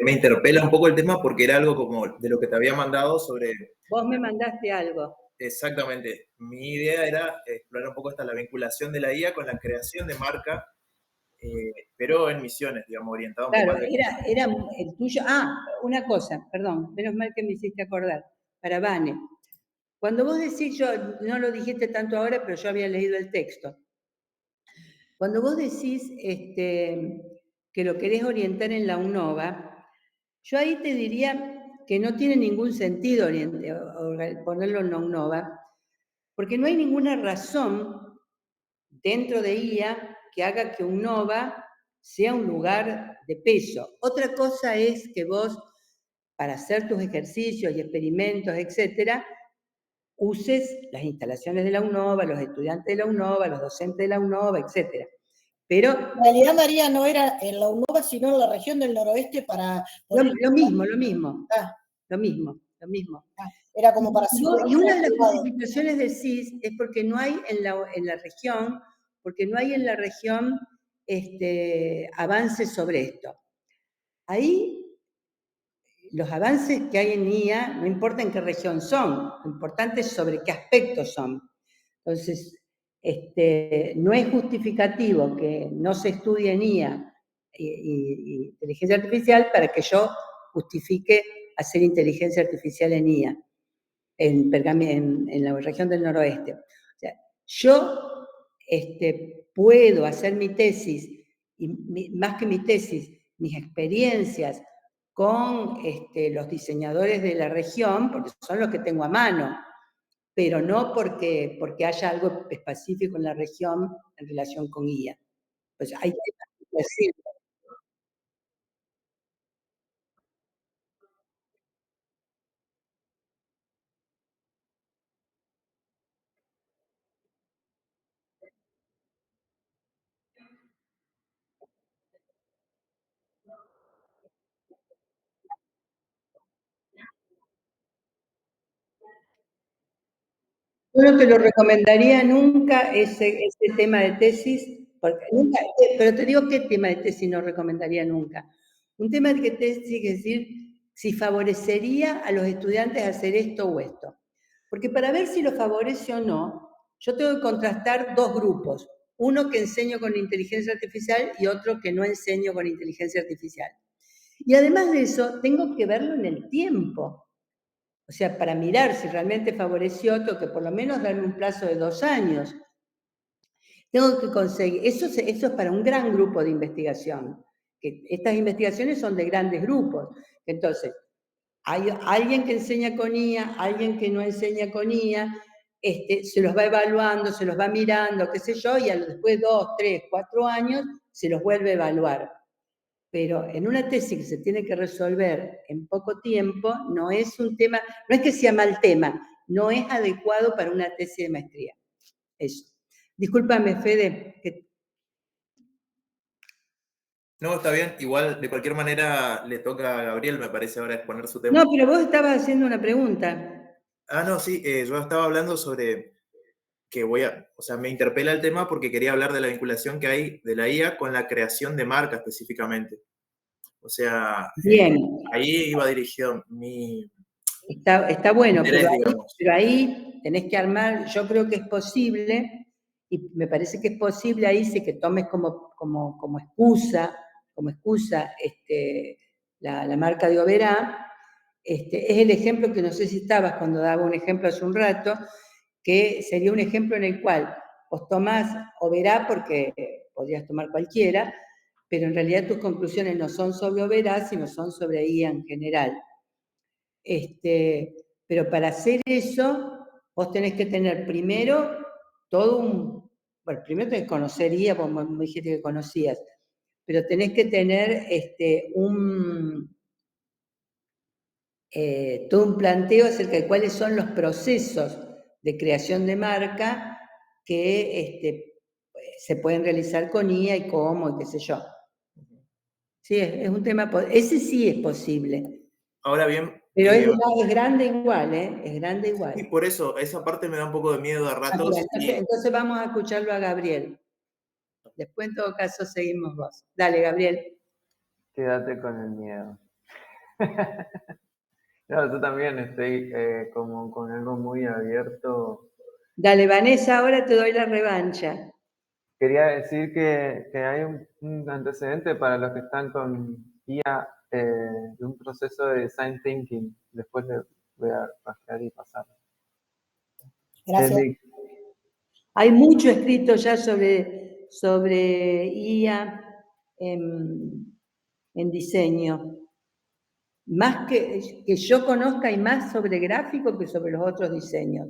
me interpela un poco el tema porque era algo como de lo que te había mandado sobre... Vos me mandaste algo. Exactamente. Mi idea era explorar un poco la vinculación de la IA con la creación de marca, pero en misiones, digamos, orientado un Claro, poco era el tuyo. Una cosa, perdón, menos mal que me hiciste acordar, para Vane. Cuando vos decís, yo no lo dijiste tanto ahora, pero yo había leído el texto. Cuando vos decís que lo querés orientar en la UNOVA, yo ahí te diría que no tiene ningún sentido ponerlo en la UNOVA, porque no hay ninguna razón dentro de IA que haga que UNOVA sea un lugar de peso. Otra cosa es que vos, para hacer tus ejercicios y experimentos, etcétera, uses las instalaciones de la UNOVA, los estudiantes de la UNOVA, los docentes de la UNOVA, etcétera. Pero en realidad, María, no era en la UNOVA, sino en la región del noroeste para... lo mismo. Ah. Lo mismo. Era como para... Y una de las justificaciones del CIS es porque no hay en la región, avances sobre esto. Ahí, los avances que hay en IA, no importa en qué región son, lo importante es sobre qué aspectos son. Entonces, no es justificativo que no se estudie en IA y inteligencia artificial para que yo justifique hacer inteligencia artificial en IA, en la región del noroeste. O sea, yo puedo hacer mi tesis, y más que mi tesis, mis experiencias con los diseñadores de la región, porque son los que tengo a mano, pero no porque haya algo específico en la región en relación con IA. Pues hay que decirlo. Yo no te lo recomendaría nunca ese tema de tesis, porque nunca, pero te digo qué tema de tesis no recomendaría nunca. Un tema de tesis es decir, si favorecería a los estudiantes hacer esto o esto. Porque para ver si lo favorece o no, yo tengo que contrastar dos grupos. Uno que enseño con inteligencia artificial y otro que no enseño con inteligencia artificial. Y además de eso, tengo que verlo en el tiempo. O sea, para mirar si realmente favoreció, tengo que por lo menos darme un plazo de 2 años. Tengo que conseguir, eso es para un gran grupo de investigación, que estas investigaciones son de grandes grupos. Entonces, hay alguien que enseña con IA, alguien que no enseña con IA, se los va evaluando, se los va mirando, qué sé yo, y después de 2, 3, 4 años se los vuelve a evaluar. Pero en una tesis que se tiene que resolver en poco tiempo, no es un tema, no es que sea mal tema, no es adecuado para una tesis de maestría. Eso. Discúlpame, Fede, que No, está bien. Igual, de cualquier manera, le toca a Gabriel, me parece, ahora exponer su tema. No, pero vos estabas haciendo una pregunta. Ah, no, sí, yo estaba hablando sobre que o sea, me interpela el tema porque quería hablar de la vinculación que hay de la IA con la creación de marca específicamente. O sea, Bien, ahí iba dirigido mi está bueno, interés, digamos. pero ahí tenés que armar, yo creo que es posible, y me parece que es posible ahí sí que tomes como excusa la marca de Oberá. Es el ejemplo que no sé si estabas cuando daba un ejemplo hace un rato, que sería un ejemplo en el cual vos tomás Oberá porque podrías tomar cualquiera, pero en realidad tus conclusiones no son sobre Oberá, sino son sobre IA en general. Pero para hacer eso, vos tenés que tener primero bueno, primero tenés que conocer IA, vos me dijiste que conocías, pero tenés que tener todo un planteo acerca de cuáles son los procesos de creación de marca que se pueden realizar con IA y cómo, y qué sé yo. Sí, es un tema, ese sí es posible. Ahora bien, Pero es grande igual, ¿eh? Es grande igual. y por eso, esa parte me da un poco de miedo a ratos. Entonces vamos a escucharlo a Gabriel. Después, en todo caso, seguimos vos. Dale, Gabriel. Quédate con el miedo. No, yo también estoy como con algo muy abierto. Dale, Vanessa, ahora te doy la revancha. Quería decir que hay un antecedente para los que están con IA de un proceso de design thinking. Después le voy a rastrear y pasar. Gracias. Hay mucho escrito ya sobre IA en diseño. Más que yo conozca, hay más sobre gráfico que sobre los otros diseños.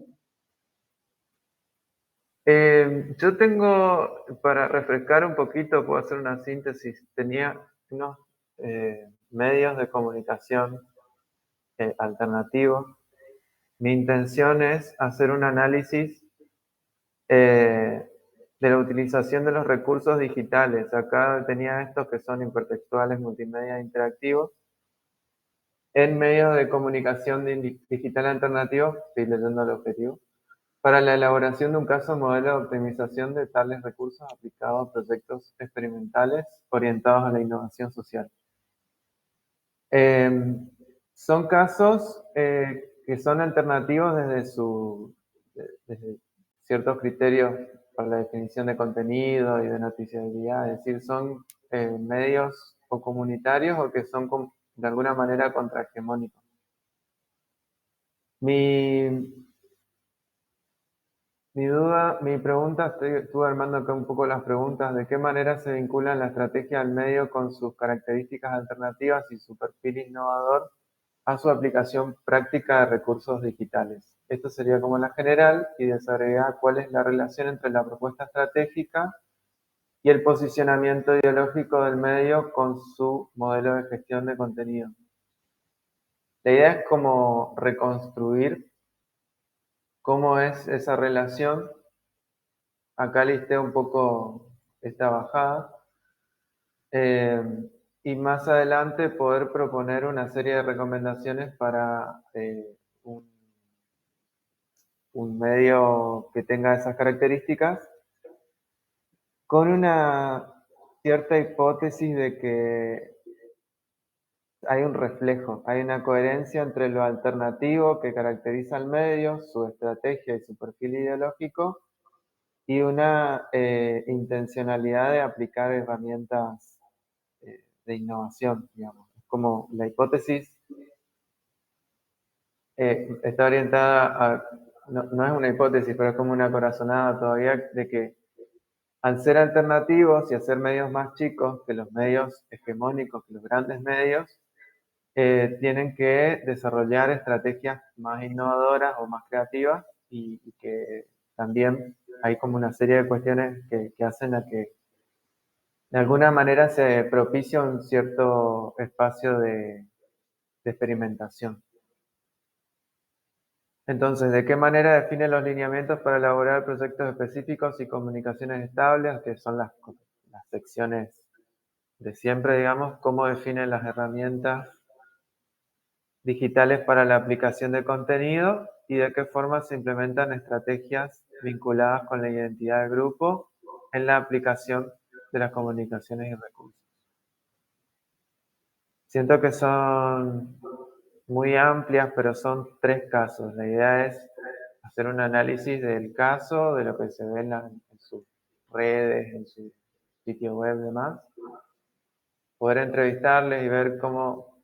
Yo tengo, para refrescar un poquito, puedo hacer una síntesis. Tenía unos medios de comunicación alternativos. Mi intención es hacer un análisis de la utilización de los recursos digitales. Acá tenía estos que son hipertextuales, multimedia interactivos, en medios de comunicación digital alternativos, estoy leyendo el objetivo, para la elaboración de un caso modelo de optimización de tales recursos aplicados a proyectos experimentales orientados a la innovación social. Son casos que son alternativos desde ciertos criterios para la definición de contenido y de noticiabilidad, es decir, son medios o comunitarios o que son de alguna manera contrahegemónicos. Mi pregunta, estuve armando acá un poco las preguntas, ¿de qué manera se vinculan la estrategia del medio con sus características alternativas y su perfil innovador a su aplicación práctica de recursos digitales? Esto sería como la general y desagregar cuál es la relación entre la propuesta estratégica y el posicionamiento ideológico del medio con su modelo de gestión de contenido. La idea es como reconstruir cómo es esa relación. Acá listé un poco esta bajada. Y más adelante poder proponer una serie de recomendaciones para un medio que tenga esas características, con una cierta hipótesis de que hay un reflejo, hay una coherencia entre lo alternativo que caracteriza al medio, su estrategia y su perfil ideológico, y una intencionalidad de aplicar herramientas de innovación, digamos. Como la hipótesis está orientada no es una hipótesis, pero es como una corazonada todavía de que al ser alternativos y hacer medios más chicos que los medios hegemónicos, que los grandes medios, tienen que desarrollar estrategias más innovadoras o más creativas y que también hay como una serie de cuestiones que hacen a que de alguna manera se propicie un cierto espacio de experimentación. Entonces, ¿de qué manera define los lineamientos para elaborar proyectos específicos y comunicaciones estables, que son las secciones siempre, digamos, cómo definen las herramientas digitales para la aplicación de contenido y de qué forma se implementan estrategias vinculadas con la identidad del grupo en la aplicación de las comunicaciones y recursos. Siento que son muy amplias, pero son 3 casos. La idea es hacer un análisis del caso, de lo que se ve en sus redes, en su sitio web y demás. Poder entrevistarles y ver cómo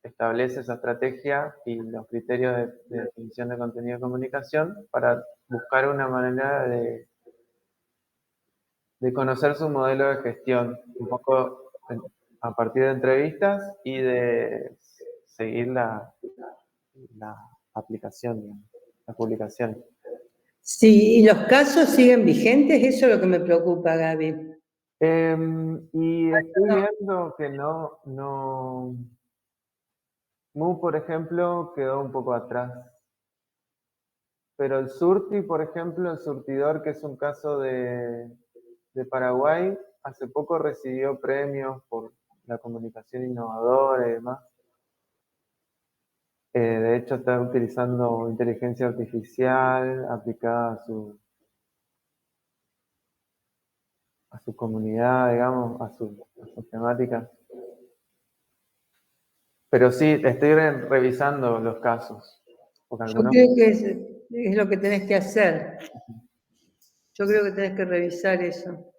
establece esa estrategia y los criterios de definición de contenido de comunicación para buscar una manera de conocer su modelo de gestión, un poco a partir de entrevistas y de seguir la aplicación, digamos, la publicación. Sí, ¿y los casos siguen vigentes? Eso es lo que me preocupa, Gaby. Y estoy viendo que no, Mu, por ejemplo, quedó un poco atrás. Pero el Surti, por ejemplo, el surtidor, que es un caso de Paraguay, hace poco recibió premios por la comunicación innovadora y demás. De hecho, está utilizando inteligencia artificial aplicada a su comunidad, digamos, a sus temáticas. Pero sí, estoy revisando los casos. Yo creo que es lo que tenés que hacer. Yo creo que tenés que revisar eso.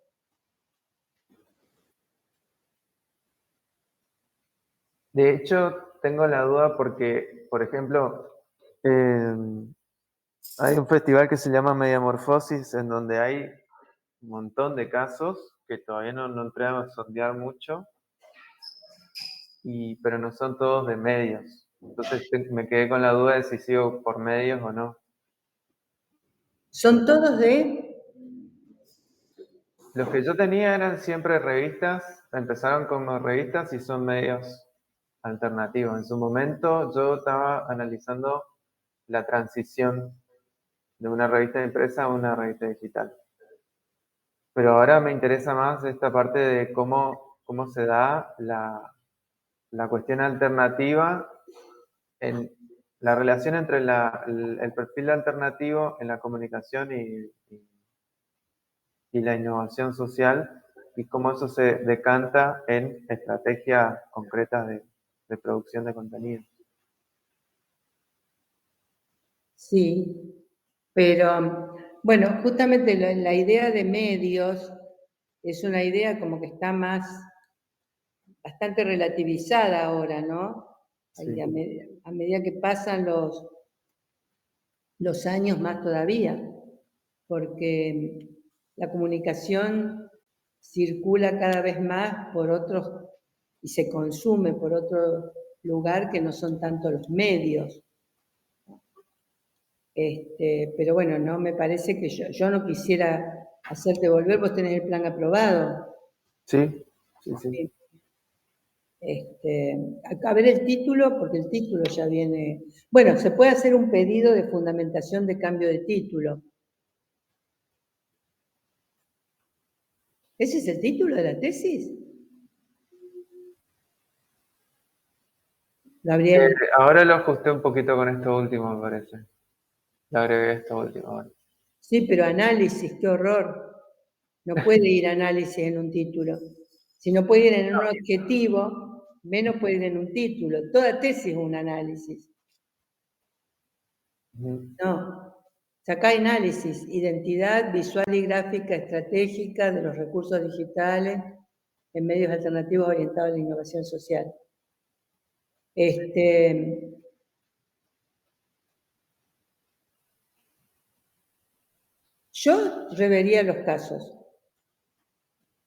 De hecho, tengo la duda porque, por ejemplo, hay un festival que se llama Mediamorfosis, en donde hay un montón de casos que todavía no entré a sondear mucho, pero no son todos de medios. Entonces me quedé con la duda de si sigo por medios o no. ¿Son todos de? Los que yo tenía eran siempre revistas, empezaron como revistas y son medios alternativos. En su momento yo estaba analizando la transición de una revista impresa a una revista digital. Pero ahora me interesa más esta parte de cómo se da la cuestión alternativa en la relación entre el perfil alternativo en la comunicación y la innovación social y cómo eso se decanta en estrategias concretas de producción de contenido. Sí, pero bueno, justamente la idea de medios es una idea como que está bastante relativizada ahora, ¿no? Sí. A medida que pasan los años más todavía, porque la comunicación circula cada vez más por otros y se consume por otro lugar que no son tanto los medios. Pero bueno, no me parece que yo no quisiera hacerte volver, vos tenés el plan aprobado. Sí. A ver el título, porque el título ya viene. Bueno, se puede hacer un pedido de fundamentación de cambio de título. ¿Ese es el título de la tesis? Gabriel. Ahora lo ajusté un poquito con esto último, me parece. Le agregué esto último ahora. Sí, pero análisis, qué horror. No puede ir análisis en un título. Si no puede ir en un objetivo, menos puede ir en un título. Toda tesis es un análisis. No. Acá hay análisis, identidad visual y gráfica estratégica de los recursos digitales en medios alternativos orientados a la innovación social. Yo revería los casos.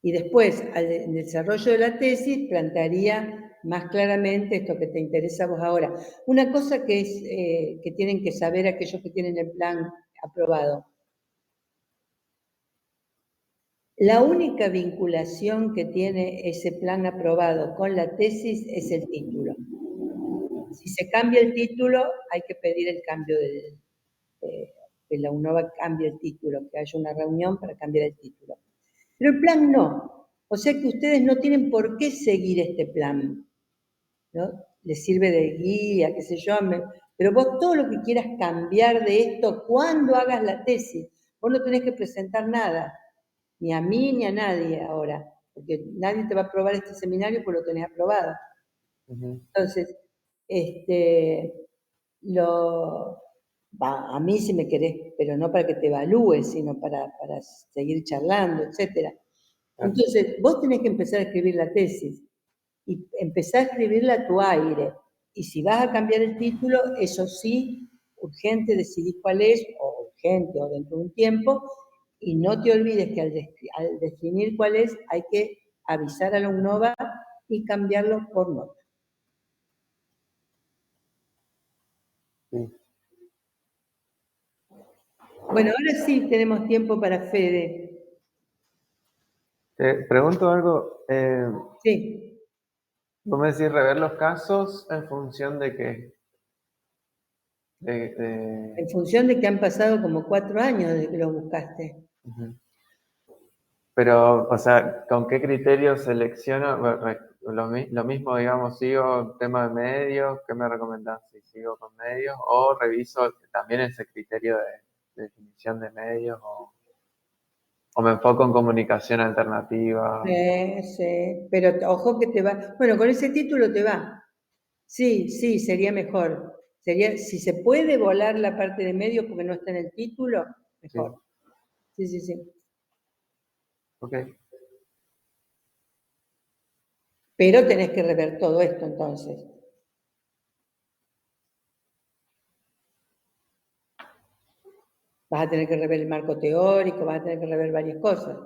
Y después, al desarrollo de la tesis, plantearía más claramente esto que te interesa a vos ahora. Una cosa que tienen que saber aquellos que tienen el plan aprobado. La única vinculación que tiene ese plan aprobado con la tesis es el título. Si se cambia el título, hay que pedir el cambio que la UNOVA cambie el título, que haya una reunión para cambiar el título. Pero el plan no. O sea que ustedes no tienen por qué seguir este plan, ¿no? Les sirve de guía, qué sé yo, pero vos todo lo que quieras cambiar de esto, cuando hagas la tesis, vos no tenés que presentar nada, ni a mí ni a nadie ahora, porque nadie te va a aprobar este seminario porque lo tenés aprobado. Entonces, a mí si me querés, pero no para que te evalúes, sino para seguir charlando, etcétera. Entonces, vos tenés que empezar a escribir la tesis y empezar a escribirla a tu aire. Y si vas a cambiar el título, eso sí, urgente, decidís cuál es, o urgente, o dentro de un tiempo, y no te olvides que al definir cuál es, hay que avisar a la UNOVA y cambiarlo por nota. Sí. Bueno, ahora sí tenemos tiempo para Fede. Te pregunto algo. Sí. ¿Vos me decís rever los casos en función de qué? En función de que han pasado como 4 años desde que lo buscaste. Pero, o sea, ¿con qué criterio selecciono? Lo mismo, digamos, sigo tema de medios, ¿qué me recomendás? Si sigo con medios, o reviso también ese criterio de definición de medios, o me enfoco en comunicación alternativa. Sí, pero ojo que te va. Bueno, con ese título te va. Sí, sería mejor. Si se puede volar la parte de medios porque no está en el título, mejor. Sí. Ok. Pero tenés que rever todo esto entonces. Vas a tener que rever el marco teórico, vas a tener que rever varias cosas.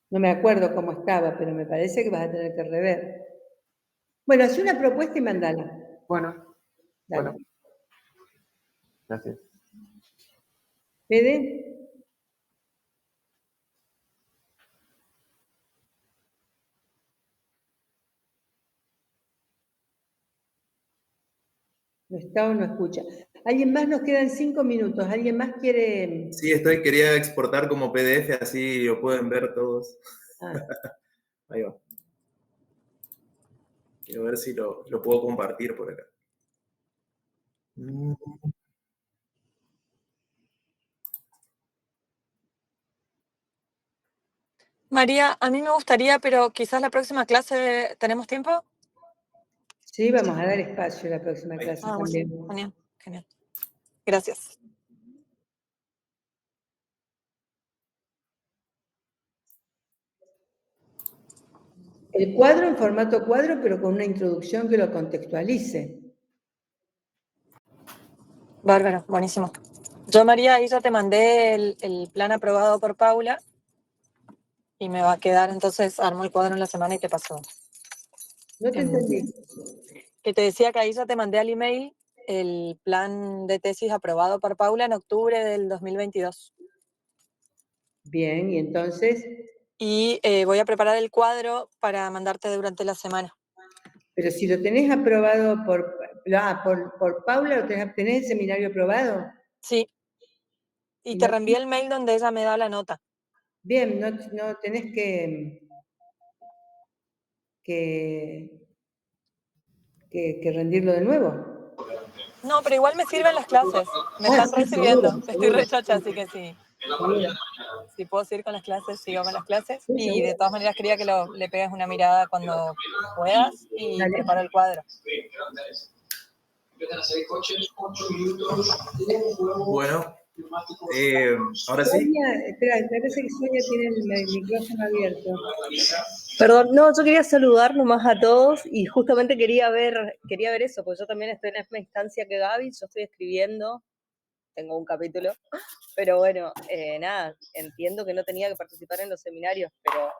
No me acuerdo cómo estaba, pero me parece que vas a tener que rever. Bueno, haz una propuesta y mandala. Bueno, Dale. bueno. Gracias. ¿Fede? No está o no escucha. ¿Alguien más? Nos quedan 5 minutos. ¿Alguien más quiere...? Sí, quería exportar como PDF, así lo pueden ver todos. Ahí va. Quiero ver si lo puedo compartir por acá. María, a mí me gustaría, pero quizás la próxima clase, ¿tenemos tiempo? Sí, vamos a dar espacio a la próxima clase también. Bueno, genial. Gracias. El cuadro en formato cuadro, pero con una introducción que lo contextualice. Bárbaro, buenísimo. Yo, María, ahí ya te mandé el plan aprobado por Paula y me va a quedar, entonces armo el cuadro en la semana y te paso. No te entendí. Que te decía que ahí ya te mandé al email el plan de tesis aprobado por Paula en octubre del 2022. Bien, y entonces... Y voy a preparar el cuadro para mandarte durante la semana. Pero si lo tenés aprobado por Paula, ¿tenés el seminario aprobado? Sí. Y te reenvié el mail donde ella me da la nota. Bien, no tenés que rendirlo de nuevo. No, pero igual me sirven las clases. Me están recibiendo. Estoy re chocha, así que sí. Si puedo seguir con las clases, sigo con las clases. Y de todas maneras quería que le pegues una mirada cuando puedas y preparo el cuadro. Bueno, ahora sí. Sonia, espera, me parece que Sonia tiene el micrófono abierto. Perdón, no, yo quería saludar nomás a todos y justamente quería ver eso, porque yo también estoy en la misma instancia que Gaby, yo estoy escribiendo, tengo un capítulo, pero bueno, nada, entiendo que no tenía que participar en los seminarios, pero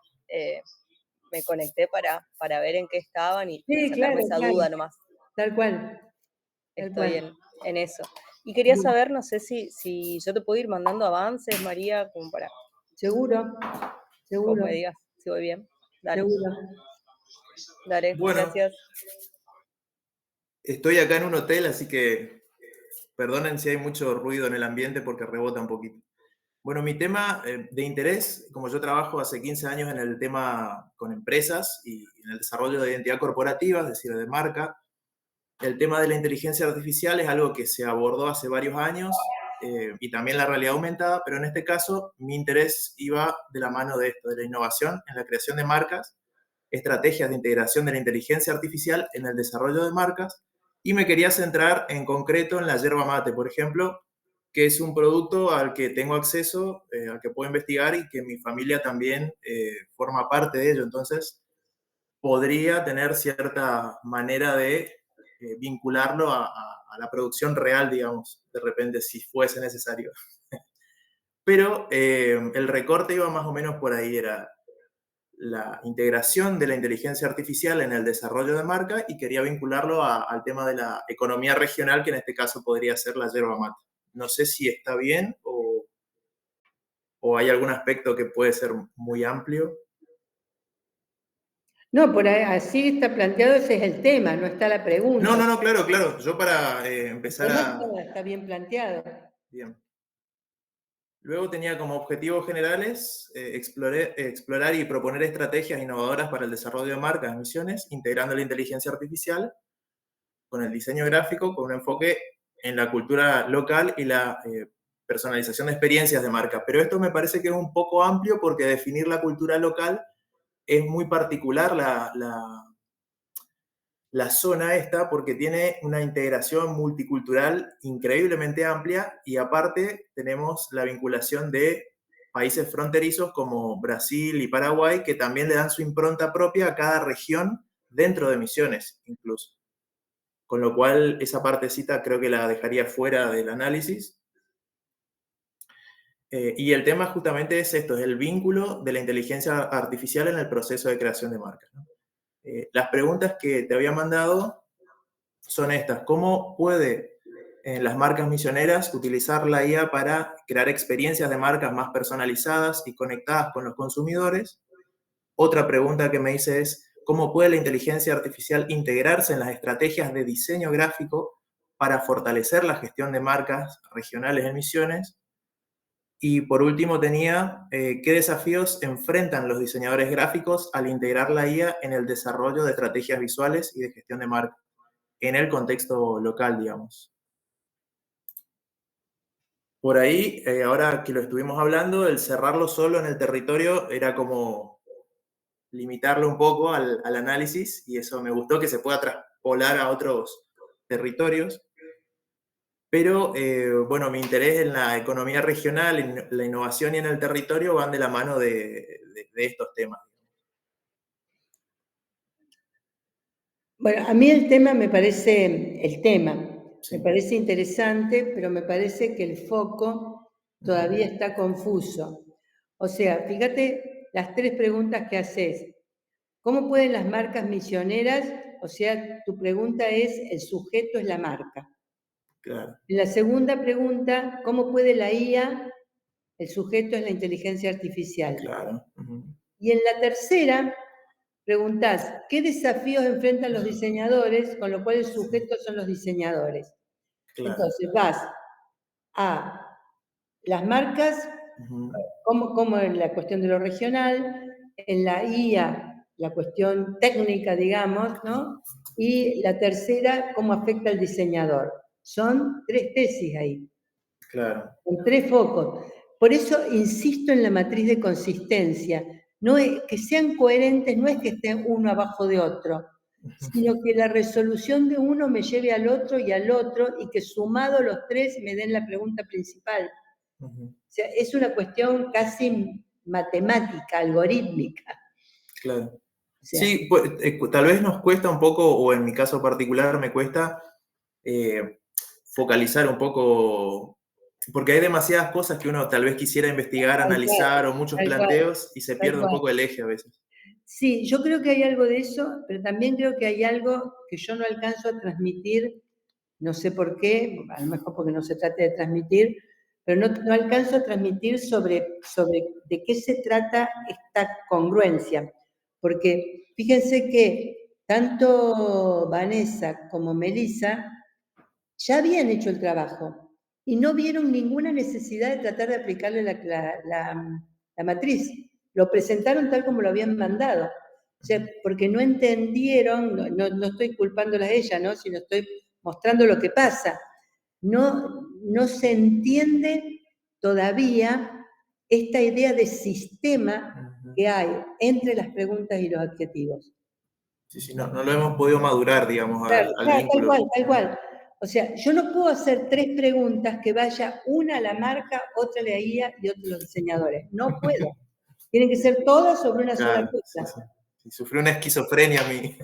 me conecté para ver en qué estaban y sacarme esa duda nomás. Tal cual. Estoy en eso. Y quería saber, no sé si yo te puedo ir mandando avances, María, como para... Seguro. Vos me digas si voy bien. Dale. Seguro. Dale, bueno, gracias. Estoy acá en un hotel, así que perdonen si hay mucho ruido en el ambiente porque rebota un poquito. Bueno, mi tema de interés, como yo trabajo hace 15 años en el tema con empresas y en el desarrollo de identidad corporativa, es decir, de marca, el tema de la inteligencia artificial es algo que se abordó hace varios años y también la realidad aumentada, pero en este caso mi interés iba de la mano de esto, de la innovación en la creación de marcas, estrategias de integración de la inteligencia artificial en el desarrollo de marcas, y me quería centrar en concreto en la yerba mate, por ejemplo, que es un producto al que tengo acceso, al que puedo investigar y que mi familia también forma parte de ello. Entonces, podría tener cierta manera de vincularlo a la producción real, digamos, de repente, si fuese necesario. Pero el recorte iba más o menos por ahí, era la integración de la inteligencia artificial en el desarrollo de marca y quería vincularlo al tema de la economía regional, que en este caso podría ser la yerba mate. No sé si está bien o hay algún aspecto que puede ser muy amplio. No, por ahí, así está planteado, ese es el tema, no está la pregunta. No, claro. Yo para empezar a... Está bien planteado. Bien. Luego tenía como objetivos generales explorar y proponer estrategias innovadoras para el desarrollo de marcas y misiones, integrando la inteligencia artificial con el diseño gráfico, con un enfoque en la cultura local y la personalización de experiencias de marca. Pero esto me parece que es un poco amplio porque definir la cultura local es muy particular la zona esta porque tiene una integración multicultural increíblemente amplia y aparte tenemos la vinculación de países fronterizos como Brasil y Paraguay que también le dan su impronta propia a cada región dentro de Misiones incluso. Con lo cual esa partecita creo que la dejaría fuera del análisis. Y el tema justamente es esto, es el vínculo de la inteligencia artificial en el proceso de creación de marcas, ¿no? Las preguntas que te había mandado son estas. ¿Cómo puede las marcas misioneras utilizar la IA para crear experiencias de marcas más personalizadas y conectadas con los consumidores? Otra pregunta que me hice es, ¿cómo puede la inteligencia artificial integrarse en las estrategias de diseño gráfico para fortalecer la gestión de marcas regionales en Misiones? Y por último tenía, ¿qué desafíos enfrentan los diseñadores gráficos al integrar la IA en el desarrollo de estrategias visuales y de gestión de marca en el contexto local, digamos? Por ahí, ahora que lo estuvimos hablando, el cerrarlo solo en el territorio era como limitarlo un poco al análisis y eso me gustó que se pueda traspolar a otros territorios. Pero, bueno, mi interés en la economía regional, en la innovación y en el territorio van de la mano de estos temas. Bueno, a mí el tema me parece Sí. interesante, pero me parece que el foco todavía está confuso. O sea, fíjate las tres preguntas que haces. ¿Cómo pueden las marcas misioneras? O sea, tu pregunta es, el sujeto es la marca. Claro. En la segunda pregunta, ¿cómo puede la IA? El sujeto es la inteligencia artificial. Claro. Y en la tercera, preguntás, ¿qué desafíos enfrentan los diseñadores? Con lo cual el sujeto son los diseñadores. Claro. Entonces vas a las marcas, como en la cuestión de lo regional, en la IA, la cuestión técnica, digamos, ¿no? Y la tercera, cómo afecta al diseñador. Son tres tesis ahí. Claro. Con tres focos. Por eso insisto en la matriz de consistencia. No es que sean coherentes, no es que estén uno abajo de otro, sino que la resolución de uno me lleve al otro y que sumado los tres me den la pregunta principal. O sea, es una cuestión casi matemática, algorítmica. Claro. O sea, Sí, pues, tal vez nos cuesta un poco, o en mi caso particular me cuesta focalizar un poco, porque hay demasiadas cosas que uno tal vez quisiera investigar, analizar, o muchos planteos, y se pierde un poco el eje a veces. Sí, yo creo que hay algo de eso, pero también creo que hay algo que yo no alcanzo a transmitir, no sé por qué, a lo mejor porque no se trata de transmitir, pero no alcanzo a transmitir sobre de qué se trata esta congruencia. Porque fíjense que tanto Vanessa como Melissa ya habían hecho el trabajo. y no vieron ninguna necesidad de tratar de aplicarle la matriz. Lo presentaron tal como lo habían mandado. O sea, porque no entendieron, no estoy culpándolas a ella, ¿no? Sino estoy mostrando lo que pasa. No se entiende todavía esta idea de sistema que hay entre las preguntas y los adjetivos. Sí, no lo hemos podido madurar, digamos, Claro, al vínculo. tal cual. O sea, yo no puedo hacer 3 preguntas que vaya una a la marca, otra a la IA y otra a los diseñadores. No puedo. Tienen que ser todas sobre una sola cosa. Sí. Sufrí una esquizofrenia a mí.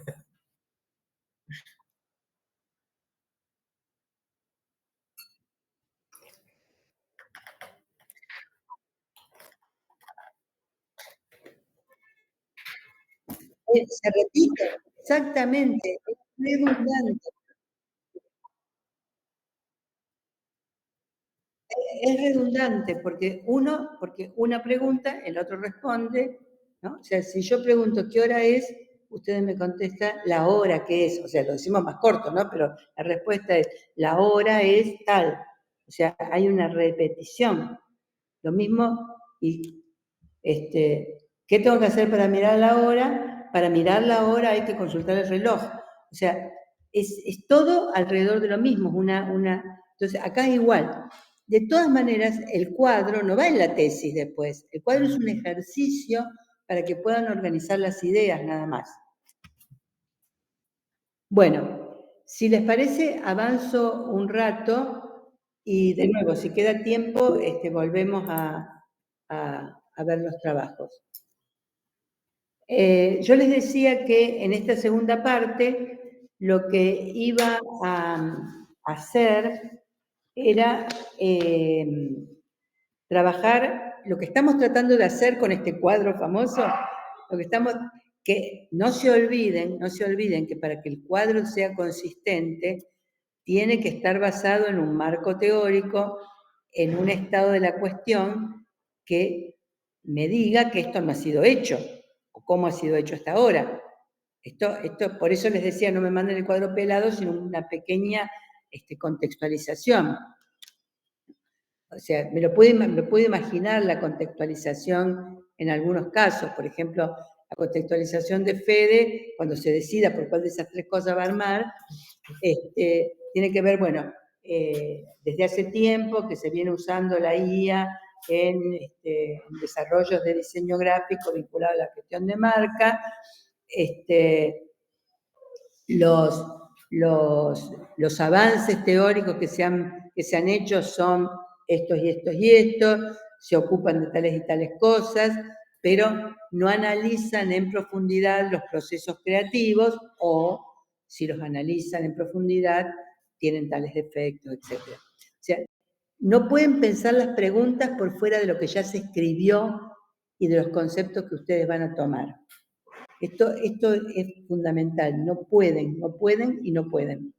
Se repite, exactamente, es redundante. Es redundante porque una pregunta, el otro responde, ¿no? O sea, si yo pregunto qué hora es, ustedes me contestan la hora que es, o sea, lo decimos más corto, ¿no? Pero la respuesta es, la hora es tal. O sea, hay una repetición. Lo mismo, y ¿qué tengo que hacer para mirar la hora? Para mirar la hora hay que consultar el reloj. O sea, es todo alrededor de lo mismo. Entonces, acá es igual. De todas maneras, el cuadro no va en la tesis después. El cuadro es un ejercicio para que puedan organizar las ideas nada más. Bueno, si les parece, avanzo un rato y de nuevo, si queda tiempo, volvemos a ver los trabajos. Yo les decía que en esta segunda parte lo que iba a hacer era trabajar lo que estamos tratando de hacer con este cuadro famoso, que no se olviden que para que el cuadro sea consistente, tiene que estar basado en un marco teórico, en un estado de la cuestión que me diga que esto no ha sido hecho, o cómo ha sido hecho hasta ahora. Por eso les decía, no me manden el cuadro pelado, sino una pequeña contextualización. O sea, me puedo imaginar la contextualización en algunos casos, por ejemplo, la contextualización de Fede, cuando se decida por cuál de esas 3 cosas va a armar, tiene que ver, bueno, desde hace tiempo que se viene usando la IA en desarrollos de diseño gráfico vinculado a la gestión de marca, los avances teóricos que se han hecho son estos y estos y estos, se ocupan de tales y tales cosas, pero no analizan en profundidad los procesos creativos o, si los analizan en profundidad, tienen tales defectos, etc. O sea, no pueden pensar las preguntas por fuera de lo que ya se escribió y de los conceptos que ustedes van a tomar. Esto es fundamental, no pueden y no pueden.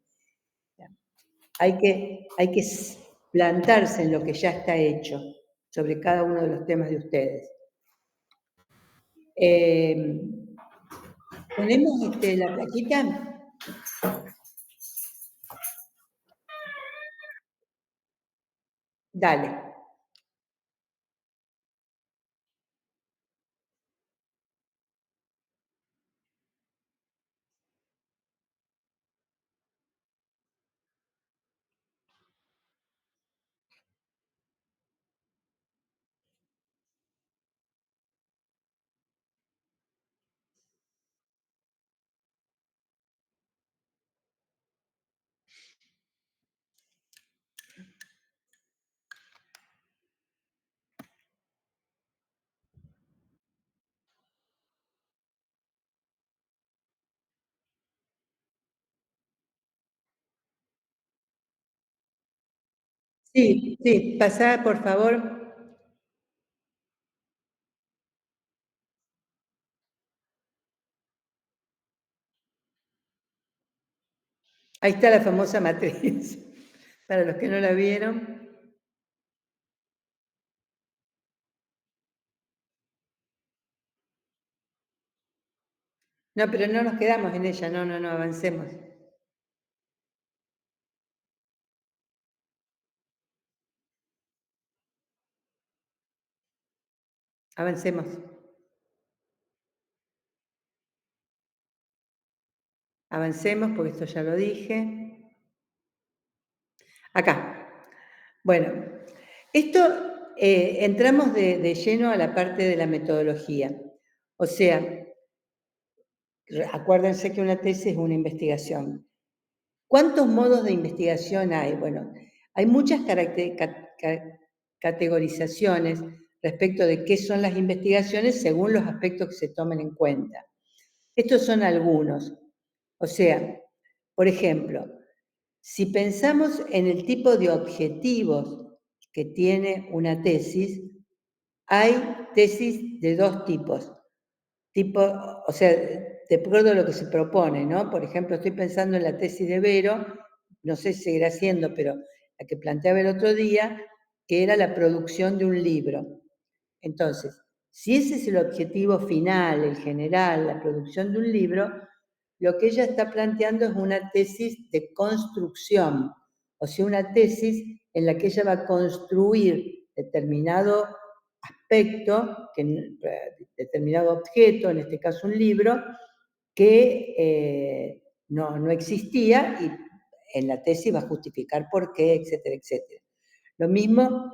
Hay que plantarse en lo que ya está hecho sobre cada uno de los temas de ustedes. ¿Ponemos la plaquita? Dale. Sí, pasá, por favor. Ahí está la famosa matriz, para los que no la vieron. No, pero no nos quedamos en ella, no, avancemos. Avancemos. Avancemos, porque esto ya lo dije. Acá. Bueno, esto entramos de lleno a la parte de la metodología. O sea, acuérdense que una tesis es una investigación. ¿Cuántos modos de investigación hay? Bueno, hay muchas categorizaciones respecto de qué son las investigaciones según los aspectos que se tomen en cuenta. Estos son algunos. O sea, por ejemplo, si pensamos en el tipo de objetivos que tiene una tesis, hay tesis de dos tipos. O sea, de acuerdo a lo que se propone, ¿no? Por ejemplo, estoy pensando en la tesis de Vero, no sé si seguirá siendo, pero la que planteaba el otro día, que era la producción de un libro. Entonces, si ese es el objetivo final, el general, la producción de un libro, lo que ella está planteando es una tesis de construcción, o sea, una tesis en la que ella va a construir determinado aspecto, determinado objeto, en este caso un libro, que no existía y en la tesis va a justificar por qué, etcétera, etcétera. Lo mismo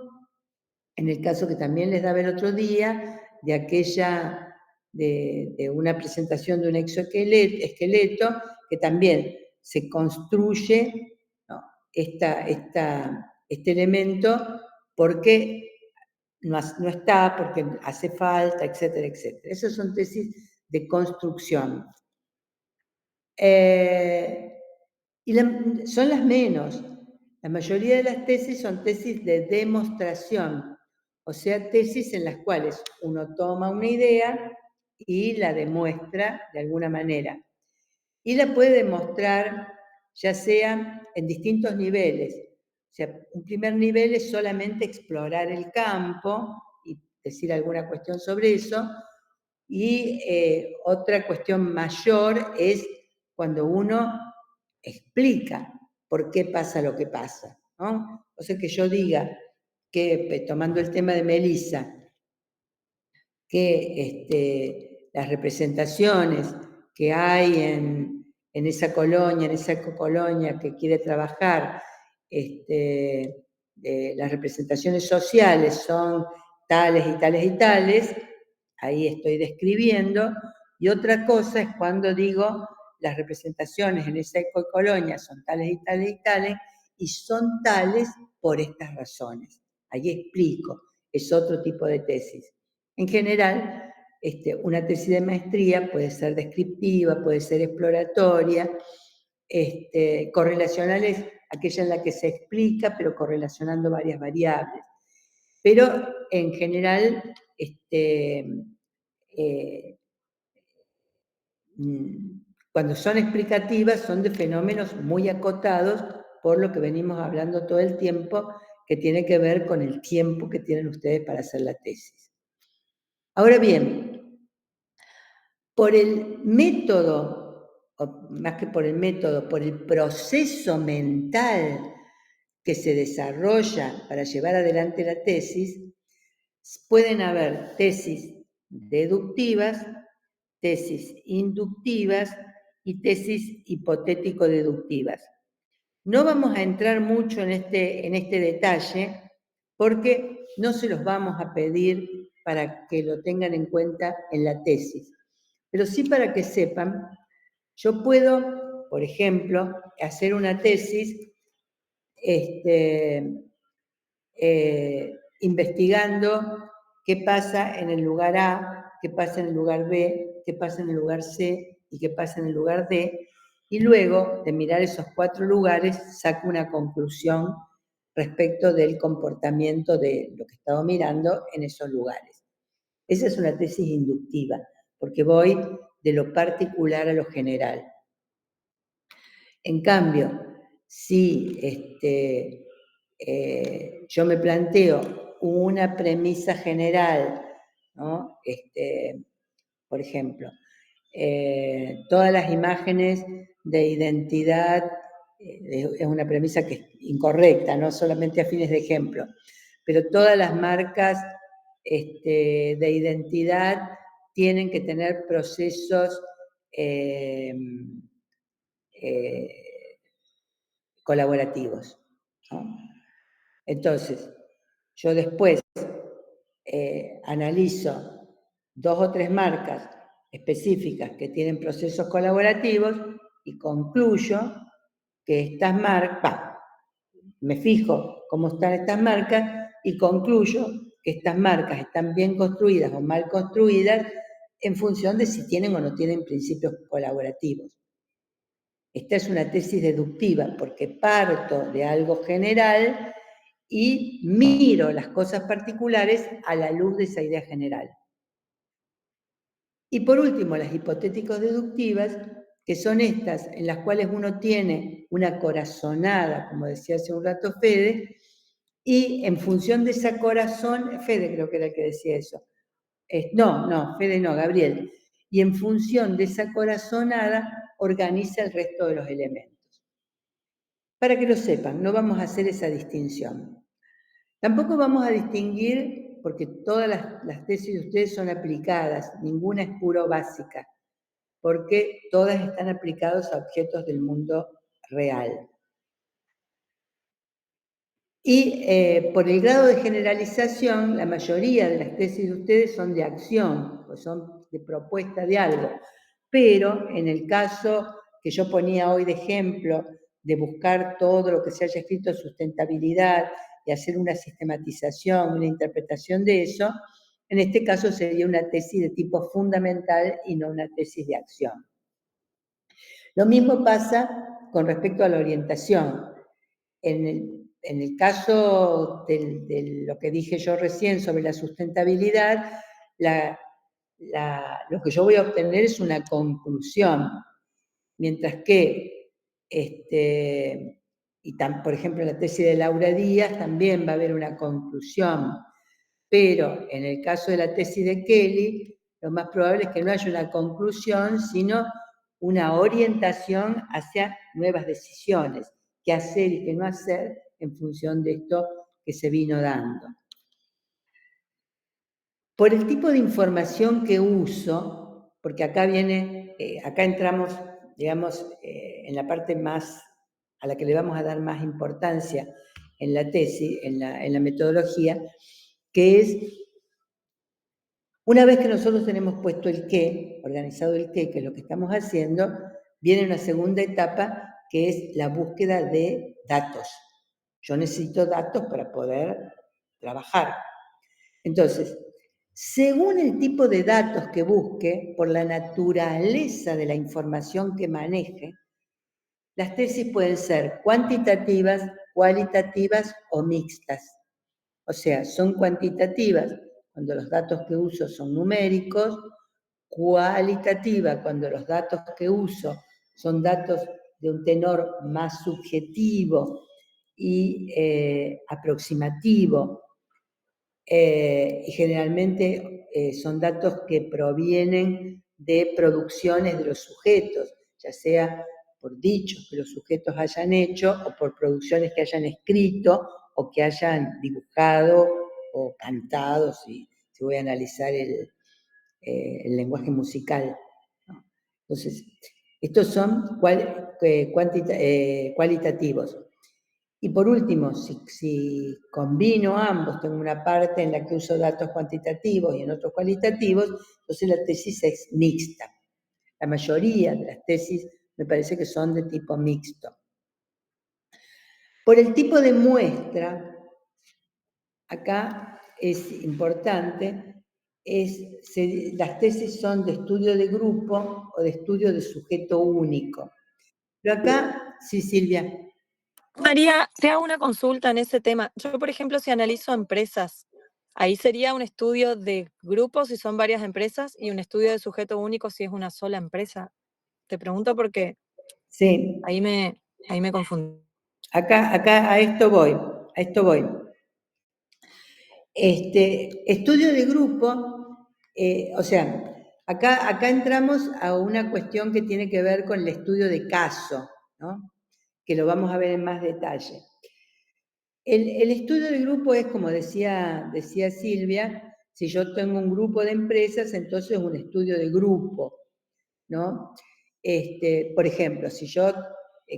en el caso que también les daba el otro día, de aquella, de una presentación de un exoesqueleto, que también se construye, ¿no?, este elemento porque no está, porque hace falta, etcétera, etcétera. Esas son tesis de construcción. Y son las menos. La mayoría de las tesis son tesis de demostración, o sea, tesis en las cuales uno toma una idea y la demuestra de alguna manera. Y la puede demostrar ya sea en distintos niveles. O sea, un primer nivel es solamente explorar el campo y decir alguna cuestión sobre eso. Y otra cuestión mayor es cuando uno explica por qué pasa lo que pasa, ¿no? O sea, que yo diga que, tomando el tema de Melissa, que las representaciones que hay en esa colonia, en esa ecocolonia que quiere trabajar, las representaciones sociales son tales y tales y tales, ahí estoy describiendo, y otra cosa es cuando digo las representaciones en esa ecocolonia son tales y tales y tales, y son tales por estas razones. Ahí explico, es otro tipo de tesis. En general, una tesis de maestría puede ser descriptiva, puede ser exploratoria, correlacional es aquella en la que se explica, pero correlacionando varias variables. Pero en general, cuando son explicativas, son de fenómenos muy acotados, por lo que venimos hablando todo el tiempo, que tiene que ver con el tiempo que tienen ustedes para hacer la tesis. Ahora bien, por el método, o más que por el método, por el proceso mental que se desarrolla para llevar adelante la tesis, pueden haber tesis deductivas, tesis inductivas y tesis hipotético-deductivas. No vamos a entrar mucho en este detalle porque no se los vamos a pedir para que lo tengan en cuenta en la tesis. Pero sí para que sepan, yo puedo, por ejemplo, hacer una tesis investigando qué pasa en el lugar A, qué pasa en el lugar B, qué pasa en el lugar C y qué pasa en el lugar D, y luego de mirar esos 4 lugares saco una conclusión respecto del comportamiento de lo que he estado mirando en esos lugares. Esa es una tesis inductiva, porque voy de lo particular a lo general. En cambio, si yo me planteo una premisa general, ¿no? Por ejemplo, todas las imágenes de identidad, es una premisa que es incorrecta, no solamente a fines de ejemplo, pero todas las marcas de identidad tienen que tener procesos colaborativos, ¿no? Entonces, yo después analizo 2 o 3 marcas específicas que tienen procesos colaborativos y concluyo que estas marcas, me fijo cómo están estas marcas y concluyo que estas marcas están bien construidas o mal construidas en función de si tienen o no tienen principios colaborativos. Esta es una tesis deductiva porque parto de algo general y miro las cosas particulares a la luz de esa idea general. Y por último, las hipotéticos deductivas, que son estas en las cuales uno tiene una corazonada, como decía hace un rato Fede, y en función de esa corazón, Fede creo que era el que decía eso, no, Fede no, Gabriel, y en función de esa corazonada organiza el resto de los elementos. Para que lo sepan, no vamos a hacer esa distinción. Tampoco vamos a distinguir, porque todas las tesis de ustedes son aplicadas, ninguna es puro básica, porque todas están aplicadas a objetos del mundo real. Y por el grado de generalización, la mayoría de las tesis de ustedes son de acción, o son de propuesta de algo. Pero en el caso que yo ponía hoy de ejemplo, de buscar todo lo que se haya escrito en sustentabilidad y hacer una sistematización, una interpretación de eso, en este caso sería una tesis de tipo fundamental y no una tesis de acción. Lo mismo pasa con respecto a la orientación. En el caso de lo que dije yo recién sobre la sustentabilidad, lo que yo voy a obtener es una conclusión, mientras que, por ejemplo, en la tesis de Laura Díaz también va a haber una conclusión, pero en el caso de la tesis de Kelly, lo más probable es que no haya una conclusión, sino una orientación hacia nuevas decisiones, qué hacer y qué no hacer en función de esto que se vino dando. Por el tipo de información que uso, porque acá entramos, digamos, en la parte más a la que le vamos a dar más importancia en la tesis, en la metodología, que es, una vez que nosotros tenemos puesto el qué, organizado el qué, que es lo que estamos haciendo, viene una segunda etapa que es la búsqueda de datos. Yo necesito datos para poder trabajar. Entonces, según el tipo de datos que busque, por la naturaleza de la información que maneje, las tesis pueden ser cuantitativas, cualitativas o mixtas. O sea, son cuantitativas cuando los datos que uso son numéricos, cualitativa cuando los datos que uso son datos de un tenor más subjetivo y aproximativo, y generalmente son datos que provienen de producciones de los sujetos, ya sea por dichos que los sujetos hayan hecho o por producciones que hayan escrito o que hayan dibujado o cantado, si voy a analizar el lenguaje musical, ¿no? Entonces, estos son cualitativos. Y por último, si combino ambos, tengo una parte en la que uso datos cuantitativos y en otros cualitativos, entonces la tesis es mixta. La mayoría de las tesis me parece que son de tipo mixto. Por el tipo de muestra, acá es importante, las tesis son de estudio de grupo o de estudio de sujeto único. Pero acá, sí, Silvia. María, te hago una consulta en ese tema. Yo, por ejemplo, si analizo empresas, ahí sería un estudio de grupos si son varias empresas y un estudio de sujeto único si es una sola empresa. Te pregunto porque sí. ahí me confundí. Acá a esto voy. Estudio de grupo, o sea, acá entramos a una cuestión que tiene que ver con el estudio de caso, ¿no? Que lo vamos a ver en más detalle. El estudio de grupo es, como decía Silvia, Si yo tengo un grupo de empresas, entonces un estudio de grupo, ¿no? Por ejemplo, si yo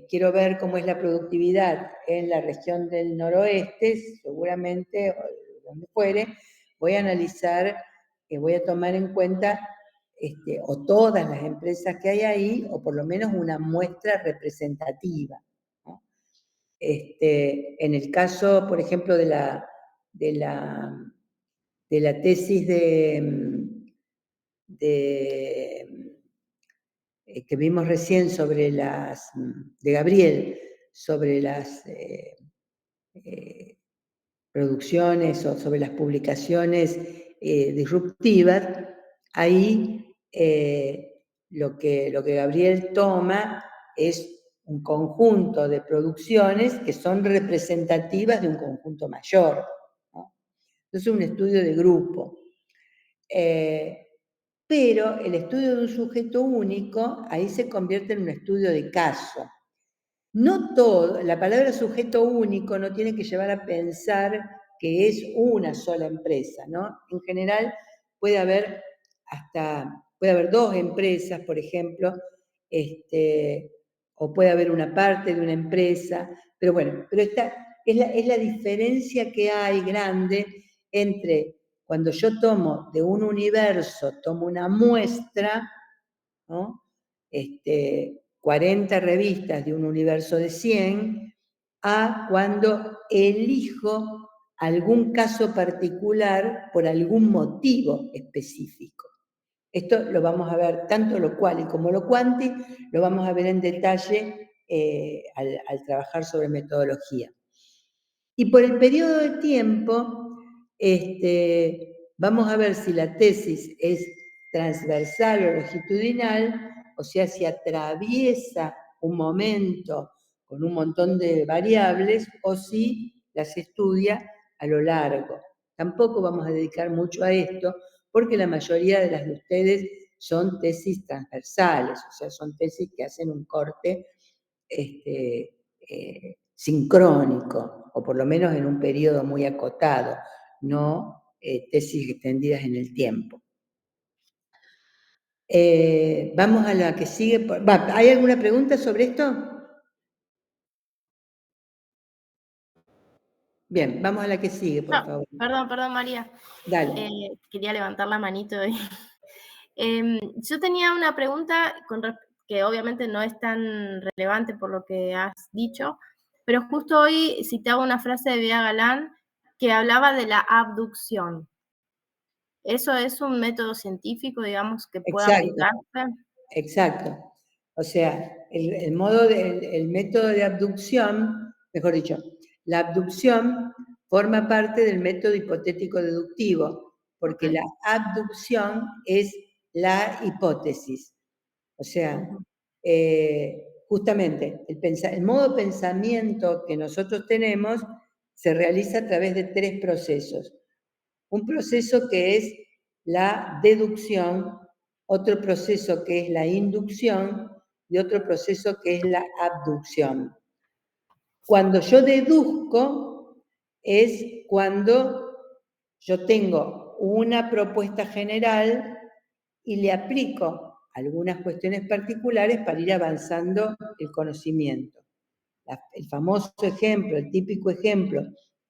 quiero ver cómo es la productividad en la región del noroeste, seguramente, o donde fuere, voy a analizar, voy a tomar en cuenta o todas las empresas que hay ahí, o por lo menos una muestra representativa, ¿no? En el caso, por ejemplo, de la tesis que vimos recién sobre de Gabriel, sobre las producciones o sobre las publicaciones disruptivas, ahí lo que Gabriel toma es un conjunto de producciones que son representativas de un conjunto mayor, ¿no? Entonces, un estudio de grupo. Pero el estudio de un sujeto único, ahí se convierte en un estudio de caso. No todo, la palabra sujeto único no tiene que llevar a pensar que es una sola empresa, ¿no? En general puede haber dos empresas, por ejemplo, o puede haber una parte de una empresa, pero bueno, pero esta es la diferencia que hay grande entre cuando yo tomo de un universo, tomo una muestra, ¿no? 40 revistas de un universo de 100, a cuando elijo algún caso particular por algún motivo específico. Esto lo vamos a ver, tanto lo quali como lo quanti, lo vamos a ver en detalle al trabajar sobre metodología. Y por el periodo de tiempo, vamos a ver si la tesis es transversal o longitudinal, o sea, si atraviesa un momento con un montón de variables, o si las estudia a lo largo. Tampoco vamos a dedicar mucho a esto, porque la mayoría de las de ustedes son tesis transversales, o sea, son tesis que hacen un corte sincrónico, o por lo menos en un periodo muy acotado, no tesis extendidas en el tiempo. Vamos a la que sigue. ¿Hay alguna pregunta sobre esto? Bien, vamos a la que sigue, por favor. Perdón, María. Dale. Quería levantar la manito. Yo tenía una pregunta que obviamente no es tan relevante por lo que has dicho, pero justo hoy citaba una frase de Bea Galán que hablaba de la abducción. ¿Eso es un método científico, digamos, que pueda aplicarse? Exacto. O sea, el método de abducción, mejor dicho, la abducción forma parte del método hipotético deductivo, porque la abducción es la hipótesis. O sea, justamente, el modo de pensamiento que nosotros tenemos se realiza a través de 3 procesos. Un proceso que es la deducción, otro proceso que es la inducción y otro proceso que es la abducción. Cuando yo deduzco es cuando yo tengo una propuesta general y le aplico algunas cuestiones particulares para ir avanzando el conocimiento. El famoso ejemplo, el típico ejemplo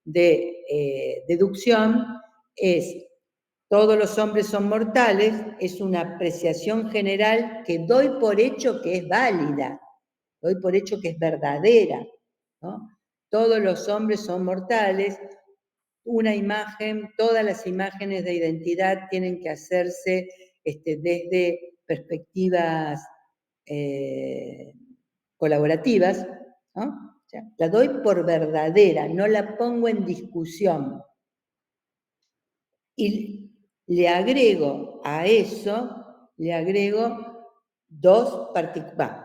de deducción es: todos los hombres son mortales, es una apreciación general que doy por hecho que es válida, doy por hecho que es verdadera, ¿no? Todos los hombres son mortales, una imagen, todas las imágenes de identidad tienen que hacerse desde perspectivas colaborativas, ¿no? O sea, la doy por verdadera, no la pongo en discusión. Y le agrego a eso,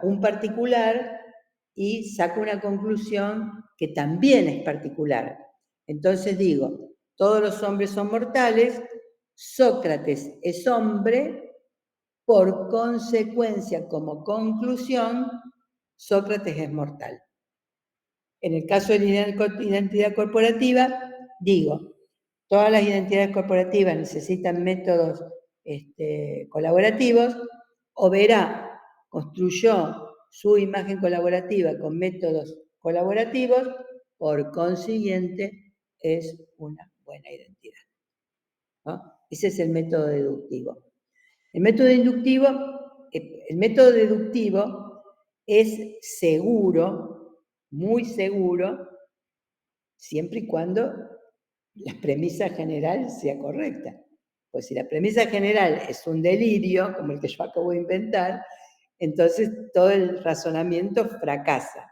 un particular y saco una conclusión que también es particular. Entonces digo, todos los hombres son mortales, Sócrates es hombre, por consecuencia, como conclusión, Sócrates es mortal. En el caso de la identidad corporativa, digo, todas las identidades corporativas necesitan métodos colaborativos, Oberá construyó su imagen colaborativa con métodos colaborativos, por consiguiente, es una buena identidad, ¿no? Ese es el método deductivo. El método deductivo es seguro, muy seguro, siempre y cuando la premisa general sea correcta. Pues si la premisa general es un delirio, como el que yo acabo de inventar, entonces todo el razonamiento fracasa.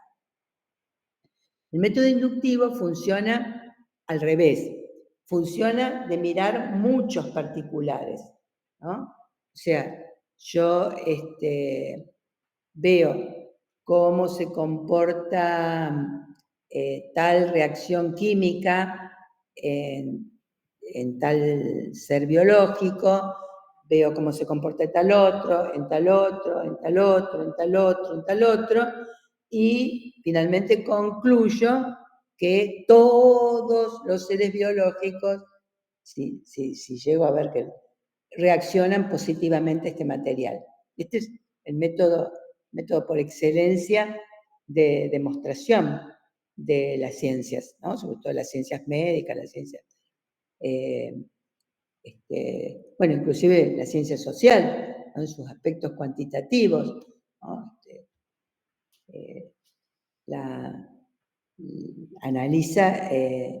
El método inductivo funciona al revés, funciona de mirar muchos particulares, ¿no? O sea, yo veo cómo se comporta tal reacción química en tal ser biológico, veo cómo se comporta tal otro, en tal otro, en tal otro, en tal otro, en tal otro, y finalmente concluyo que todos los seres biológicos, si llego a ver que reaccionan positivamente a este material. Este es el método por excelencia de demostración de las ciencias, ¿no? Sobre todo las ciencias médicas, las ciencias, bueno, inclusive la ciencia social, ¿no? En sus aspectos cuantitativos, ¿no? Analiza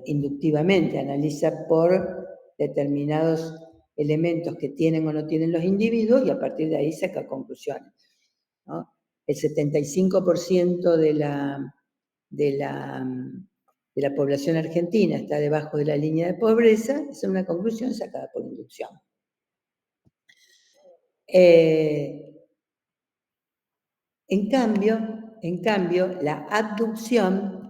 inductivamente, analiza por determinados elementos que tienen o no tienen los individuos y a partir de ahí saca conclusiones, ¿no? El 75% de la población argentina está debajo de la línea de pobreza, esa es una conclusión sacada por inducción. En cambio, la abducción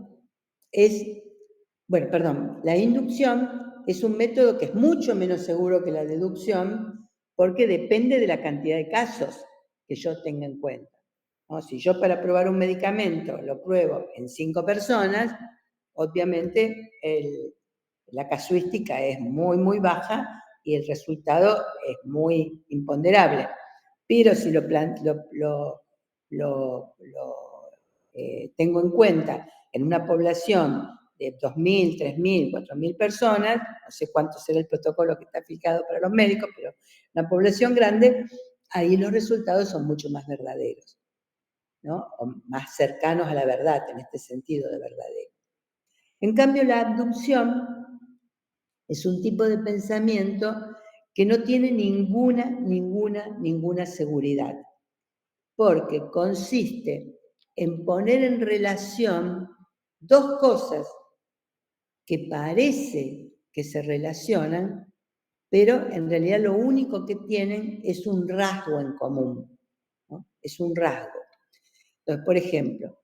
la inducción es un método que es mucho menos seguro que la deducción porque depende de la cantidad de casos que yo tenga en cuenta, ¿no? Si yo para probar un medicamento lo pruebo en 5 personas, obviamente la casuística es muy, muy baja y el resultado es muy imponderable. Pero si tengo en cuenta en una población de 2.000, 3.000, 4.000 personas, no sé cuánto será el protocolo que está fijado para los médicos, pero una población grande, ahí los resultados son mucho más verdaderos, ¿no? O más cercanos a la verdad, en este sentido de verdadero. En cambio, la abducción es un tipo de pensamiento que no tiene ninguna seguridad, porque consiste en poner en relación dos cosas que parece que se relacionan, pero en realidad lo único que tienen es un rasgo en común, ¿no? Es un rasgo. Entonces, por ejemplo,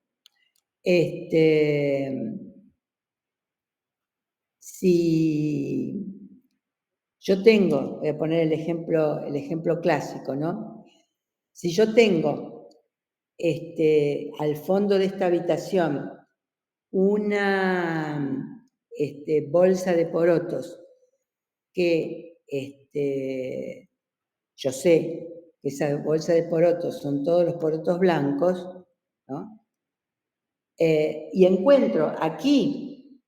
si yo tengo, voy a poner el ejemplo clásico, ¿no? Si yo tengo al fondo de esta habitación una bolsa de porotos que yo sé que esa bolsa de porotos son todos los porotos blancos, ¿no? Y encuentro aquí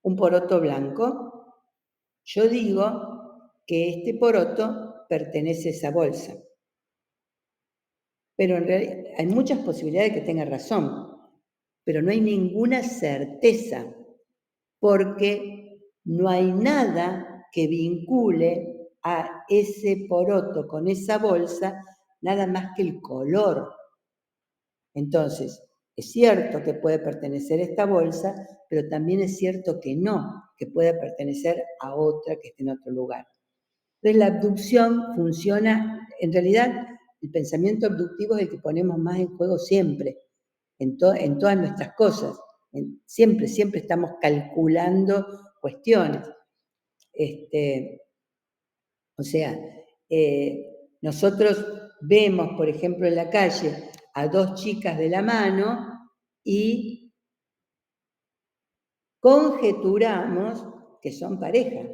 un poroto blanco, yo digo que este poroto pertenece a esa bolsa. Pero en realidad hay muchas posibilidades de que tenga razón, pero no hay ninguna certeza, porque no hay nada que vincule a ese poroto con esa bolsa, nada más que el color. Entonces, es cierto que puede pertenecer a esta bolsa, pero también es cierto que no, que puede pertenecer a otra que esté en otro lugar. Entonces, la abducción funciona, en realidad, el pensamiento abductivo es el que ponemos más en juego siempre, en todas nuestras cosas. Siempre estamos calculando cuestiones. O sea, nosotros vemos, por ejemplo, en la calle a dos chicas de la mano y conjeturamos que son pareja.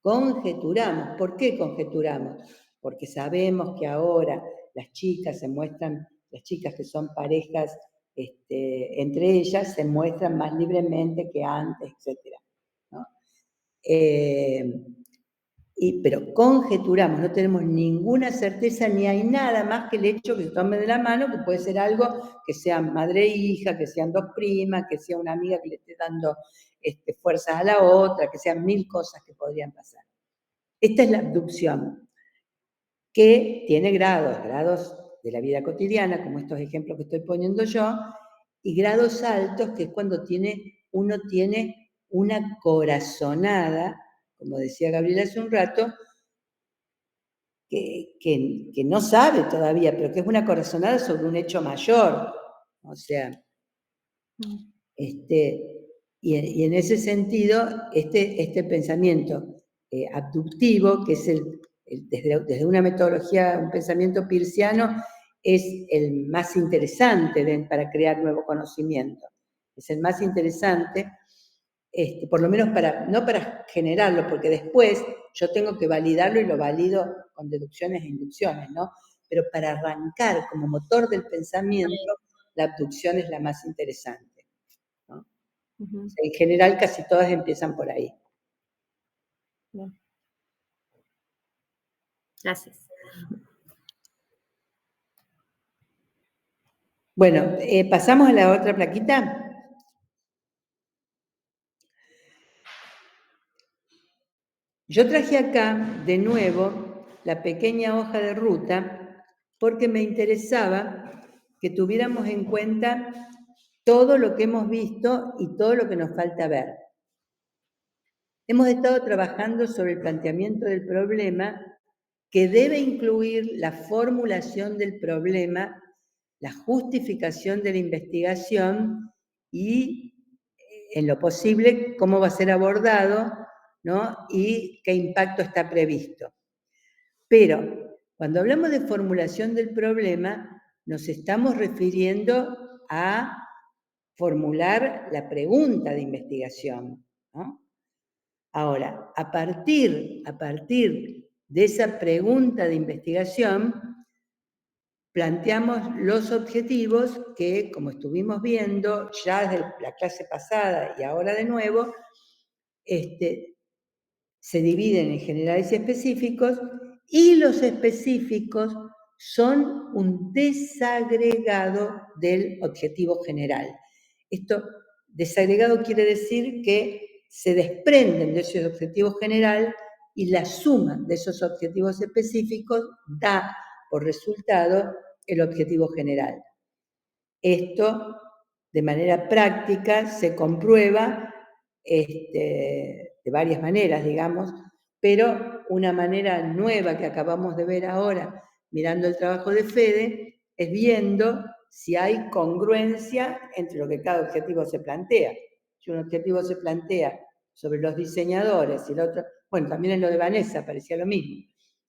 Conjeturamos. ¿Por qué conjeturamos? Porque sabemos que ahora las chicas se muestran, las chicas que son parejas entre ellas, se muestran más libremente que antes, etc., ¿no? Pero conjeturamos, no tenemos ninguna certeza, ni hay nada más que el hecho que se tomen de la mano, que puede ser algo que sean madre e hija, que sean dos primas, que sea una amiga que le esté dando fuerzas a la otra, que sean 1000 cosas que podrían pasar. Esta es la abducción, que tiene grados de la vida cotidiana, como estos ejemplos que estoy poniendo yo, y grados altos, que es cuando uno tiene una corazonada, como decía Gabriela hace un rato, que no sabe todavía, pero que es una corazonada sobre un hecho mayor. O sea, y en ese sentido, este pensamiento abductivo, que es desde una metodología, un pensamiento peirciano, es el más interesante para crear nuevo conocimiento. Es el más interesante, por lo menos no para generarlo, porque después yo tengo que validarlo y lo valido con deducciones e inducciones, ¿no? Pero para arrancar como motor del pensamiento, la abducción es la más interesante, ¿no? O sea, en general casi todas empiezan por ahí. Bien. Gracias. Bueno, pasamos a la otra plaquita. Yo traje acá, de nuevo, la pequeña hoja de ruta, porque me interesaba que tuviéramos en cuenta todo lo que hemos visto y todo lo que nos falta ver. Hemos estado trabajando sobre el planteamiento del problema, que debe incluir la formulación del problema, la justificación de la investigación y, en lo posible, cómo va a ser abordado, ¿no? Y qué impacto está previsto. Pero cuando hablamos de formulación del problema, nos estamos refiriendo a formular la pregunta de investigación, ¿no? Ahora, a partir de esa pregunta de investigación, planteamos los objetivos que, como estuvimos viendo ya desde la clase pasada y ahora de nuevo, se dividen en generales y específicos, y los específicos son un desagregado del objetivo general. Esto, desagregado quiere decir que se desprenden de ese objetivo general y la suma de esos objetivos específicos da por resultado el objetivo general. Esto, de manera práctica, se comprueba de varias maneras, digamos, pero una manera nueva que acabamos de ver ahora, mirando el trabajo de Fede, es viendo si hay congruencia entre lo que cada objetivo se plantea. Si un objetivo se plantea sobre los diseñadores y el otro, bueno, también en lo de Vanessa parecía lo mismo.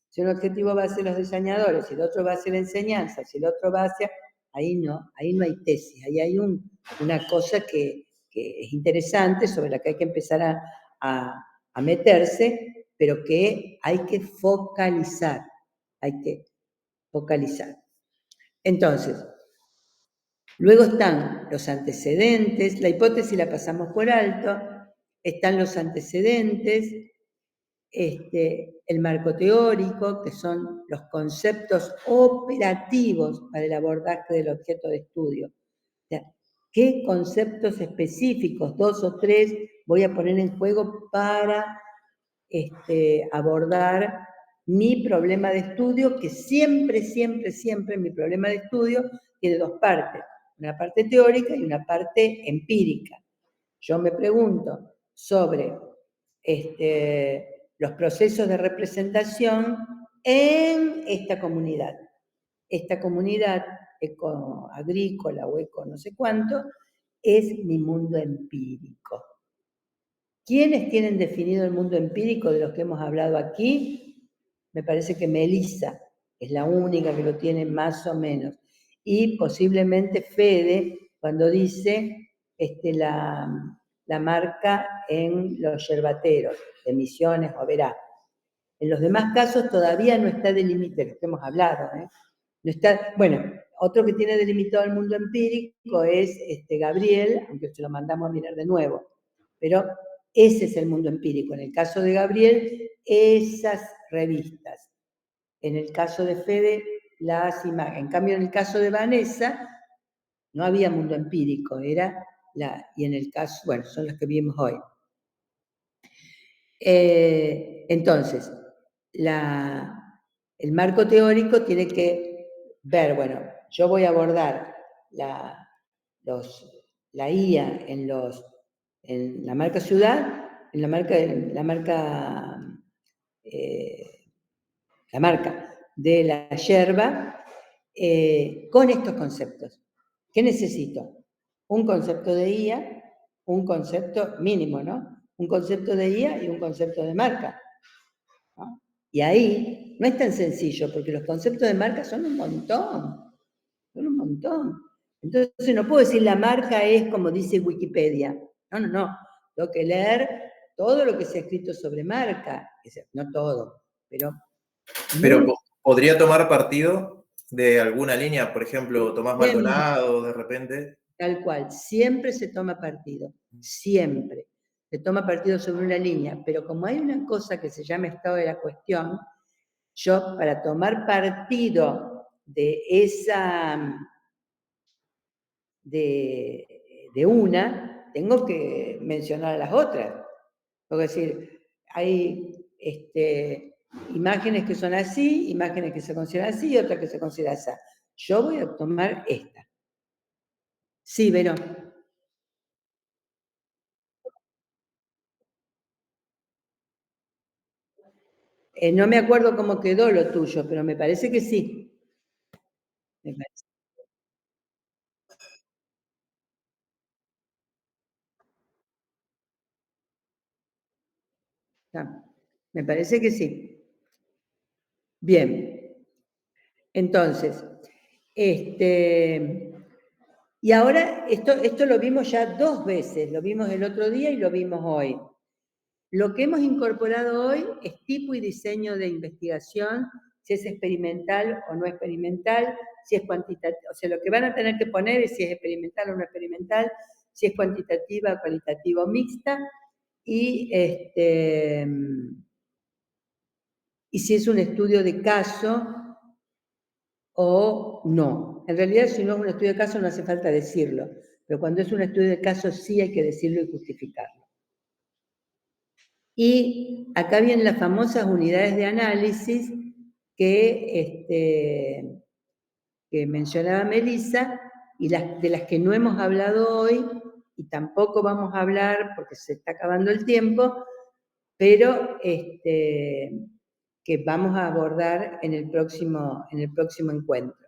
Si un objetivo va a ser los diseñadores y el otro va a ser la enseñanza, si el otro va a ser... Ahí no hay tesis, ahí hay una cosa que es interesante, sobre la que hay que empezar a meterse, pero que hay que focalizar, Entonces, luego están los antecedentes, la hipótesis la pasamos por alto, están los antecedentes, el marco teórico, que son los conceptos operativos para el abordaje del objeto de estudio. O sea, ¿qué conceptos específicos, 2 o 3, voy a poner en juego para abordar mi problema de estudio, que siempre mi problema de estudio tiene dos partes, una parte teórica y una parte empírica. Yo me pregunto sobre los procesos de representación en esta comunidad. Esta comunidad agrícola o eco no sé cuánto, es mi mundo empírico. ¿Quiénes tienen definido el mundo empírico de los que hemos hablado aquí? Me parece que Melissa es la única que lo tiene más o menos. Y posiblemente Fede, cuando dice la marca en los yerbateros, de Misiones o Verá. En los demás casos todavía no está delimitado, de lo que hemos hablado, ¿eh? No está, bueno, otro que tiene delimitado el mundo empírico es Gabriel, aunque se lo mandamos a mirar de nuevo, pero ese es el mundo empírico. En el caso de Gabriel, esas revistas. En el caso de Fede, las imágenes. En cambio, en el caso de Vanessa, no había mundo empírico, y en el caso, bueno, son los que vimos hoy. Entonces, el marco teórico tiene que ver, bueno, yo voy a abordar la IA en la marca ciudad, en la marca de la yerba, con estos conceptos. ¿Qué necesito? Un concepto de IA, un concepto mínimo, ¿no? Un concepto de IA y un concepto de marca, ¿no? Y ahí no es tan sencillo, porque los conceptos de marca son un montón. Son un montón. Entonces no puedo decir la marca es como dice Wikipedia. No. Tengo que leer todo lo que se ha escrito sobre marca. No todo, pero... Pero podría tomar partido de alguna línea, por ejemplo, Tomás Maldonado, de repente. Tal cual, siempre se toma partido, siempre. Se toma partido sobre una línea, pero como hay una cosa que se llama estado de la cuestión, yo para tomar partido de una, tengo que mencionar a las otras. Es decir, hay imágenes que son así, imágenes que se consideran así y otras que se consideran así. Yo voy a tomar esta. Sí, Vero. No me acuerdo cómo quedó lo tuyo, pero me parece que sí. Me parece. Me parece que sí. Bien. Entonces, y ahora esto lo vimos ya 2 veces, lo vimos el otro día y lo vimos hoy. Lo que hemos incorporado hoy es tipo y diseño de investigación, si es experimental o no experimental, si es cuantitativo, o sea, lo que van a tener que poner es si es experimental o no experimental, si es cuantitativa o cualitativa o mixta, y si es un estudio de caso o no. En realidad, si no es un estudio de caso, no hace falta decirlo, pero cuando es un estudio de caso sí hay que decirlo y justificarlo. Y acá vienen las famosas unidades de análisis que mencionaba Melissa, y de las que no hemos hablado hoy, y tampoco vamos a hablar porque se está acabando el tiempo, pero que vamos a abordar en el próximo encuentro.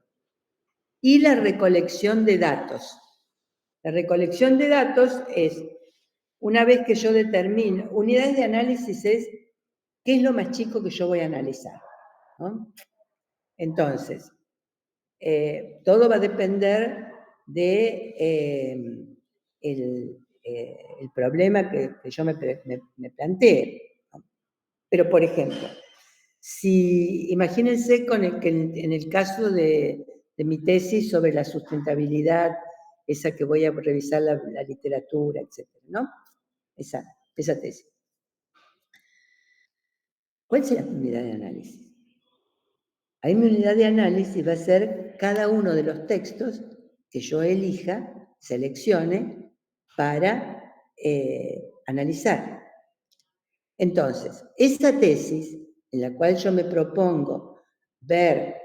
Y la recolección de datos. La recolección de datos es, una vez que yo determino, unidades de análisis es, ¿qué es lo más chico que yo voy a analizar? ¿No? Entonces, todo va a depender de el problema que yo me plantee. ¿No? Pero, por ejemplo, imagínense en el caso de mi tesis sobre la sustentabilidad, esa que voy a revisar la literatura, etc., ¿no? Esa tesis. ¿Cuál será mi unidad de análisis? Ahí mi unidad de análisis va a ser cada uno de los textos que yo elija, seleccione, para analizar. Entonces, esa tesis en la cual yo me propongo ver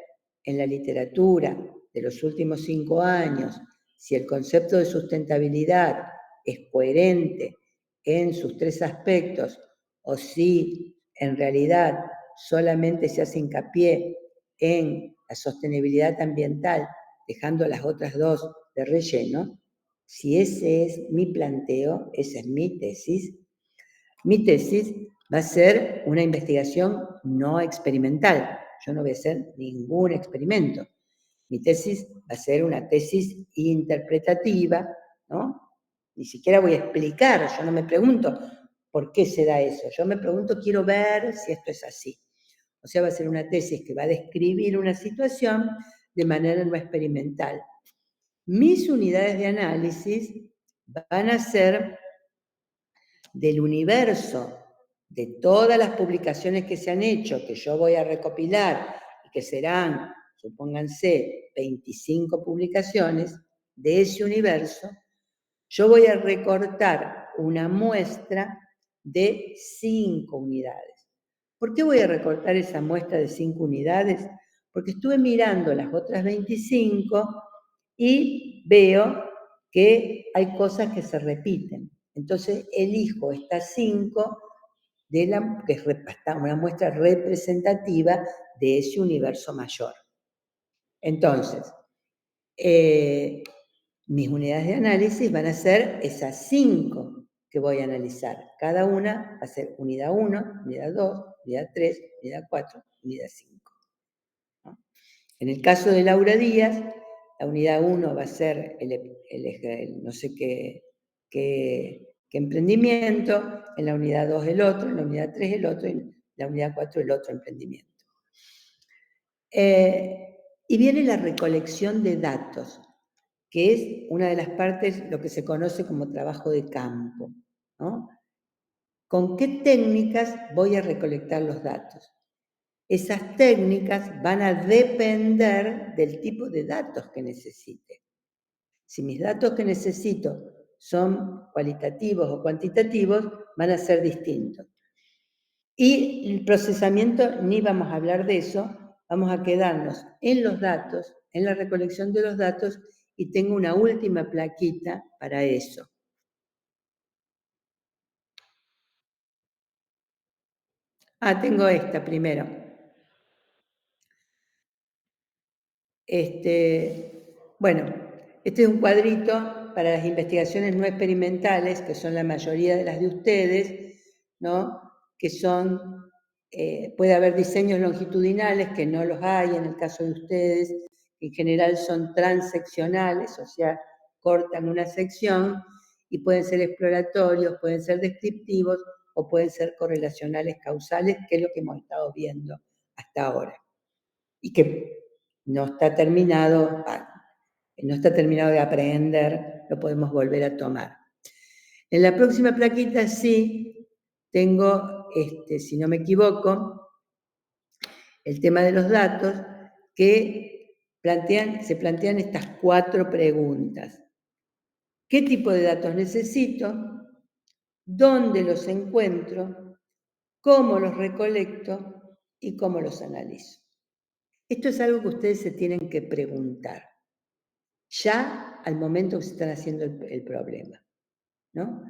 en la literatura de los últimos 5 años si el concepto de sustentabilidad es coherente en sus 3 aspectos o si en realidad solamente se hace hincapié en la sostenibilidad ambiental, dejando las otras 2 de relleno, si ese es mi planteo, esa es mi tesis va a ser una investigación no experimental. Yo no voy a hacer ningún experimento. Mi tesis va a ser una tesis interpretativa, ¿no? Ni siquiera voy a explicar, yo no me pregunto por qué se da eso. Yo me pregunto, quiero ver si esto es así. O sea, va a ser una tesis que va a describir una situación de manera no experimental. Mis unidades de análisis van a ser del universo de todas las publicaciones que se han hecho, que yo voy a recopilar y que serán, supónganse, 25 publicaciones de ese universo, yo voy a recortar una muestra de 5 unidades. ¿Por qué voy a recortar esa muestra de 5 unidades? Porque estuve mirando las otras 25 y veo que hay cosas que se repiten. Entonces elijo estas 5 que es una muestra representativa de ese universo mayor. Entonces, mis unidades de análisis van a ser esas 5 que voy a analizar. Cada una va a ser unidad 1, unidad 2, unidad 3, unidad 4, unidad 5. ¿No? En el caso de Laura Díaz, la unidad 1 va a ser el no sé qué emprendimiento, en la unidad 2 el otro, en la unidad 3 el otro, y en la unidad 4 el otro emprendimiento. Y viene la recolección de datos, que es una de las partes, lo que se conoce como trabajo de campo, ¿no? ¿Con qué técnicas voy a recolectar los datos? Esas técnicas van a depender del tipo de datos que necesite. Si mis datos que necesito son cualitativos o cuantitativos, van a ser distintos. Y el procesamiento, ni vamos a hablar de eso, vamos a quedarnos en los datos, en la recolección de los datos, y tengo una última plaquita para eso. Tengo esta primero. Bueno, este es un cuadrito para las investigaciones no experimentales, que son la mayoría de las de ustedes, ¿no? Que son, puede haber diseños longitudinales, que no los hay en el caso de ustedes, en general son transeccionales, o sea, cortan una sección, y pueden ser exploratorios, pueden ser descriptivos, o pueden ser correlacionales causales, que es lo que hemos estado viendo hasta ahora. Y que no está terminado de aprender, lo podemos volver a tomar. En la próxima plaquita sí tengo, si no me equivoco, el tema de los datos, que se plantean estas 4 preguntas. ¿Qué tipo de datos necesito? ¿Dónde los encuentro? ¿Cómo los recolecto? ¿Y cómo los analizo? Esto es algo que ustedes se tienen que preguntar, ya al momento que se están haciendo el problema, ¿no?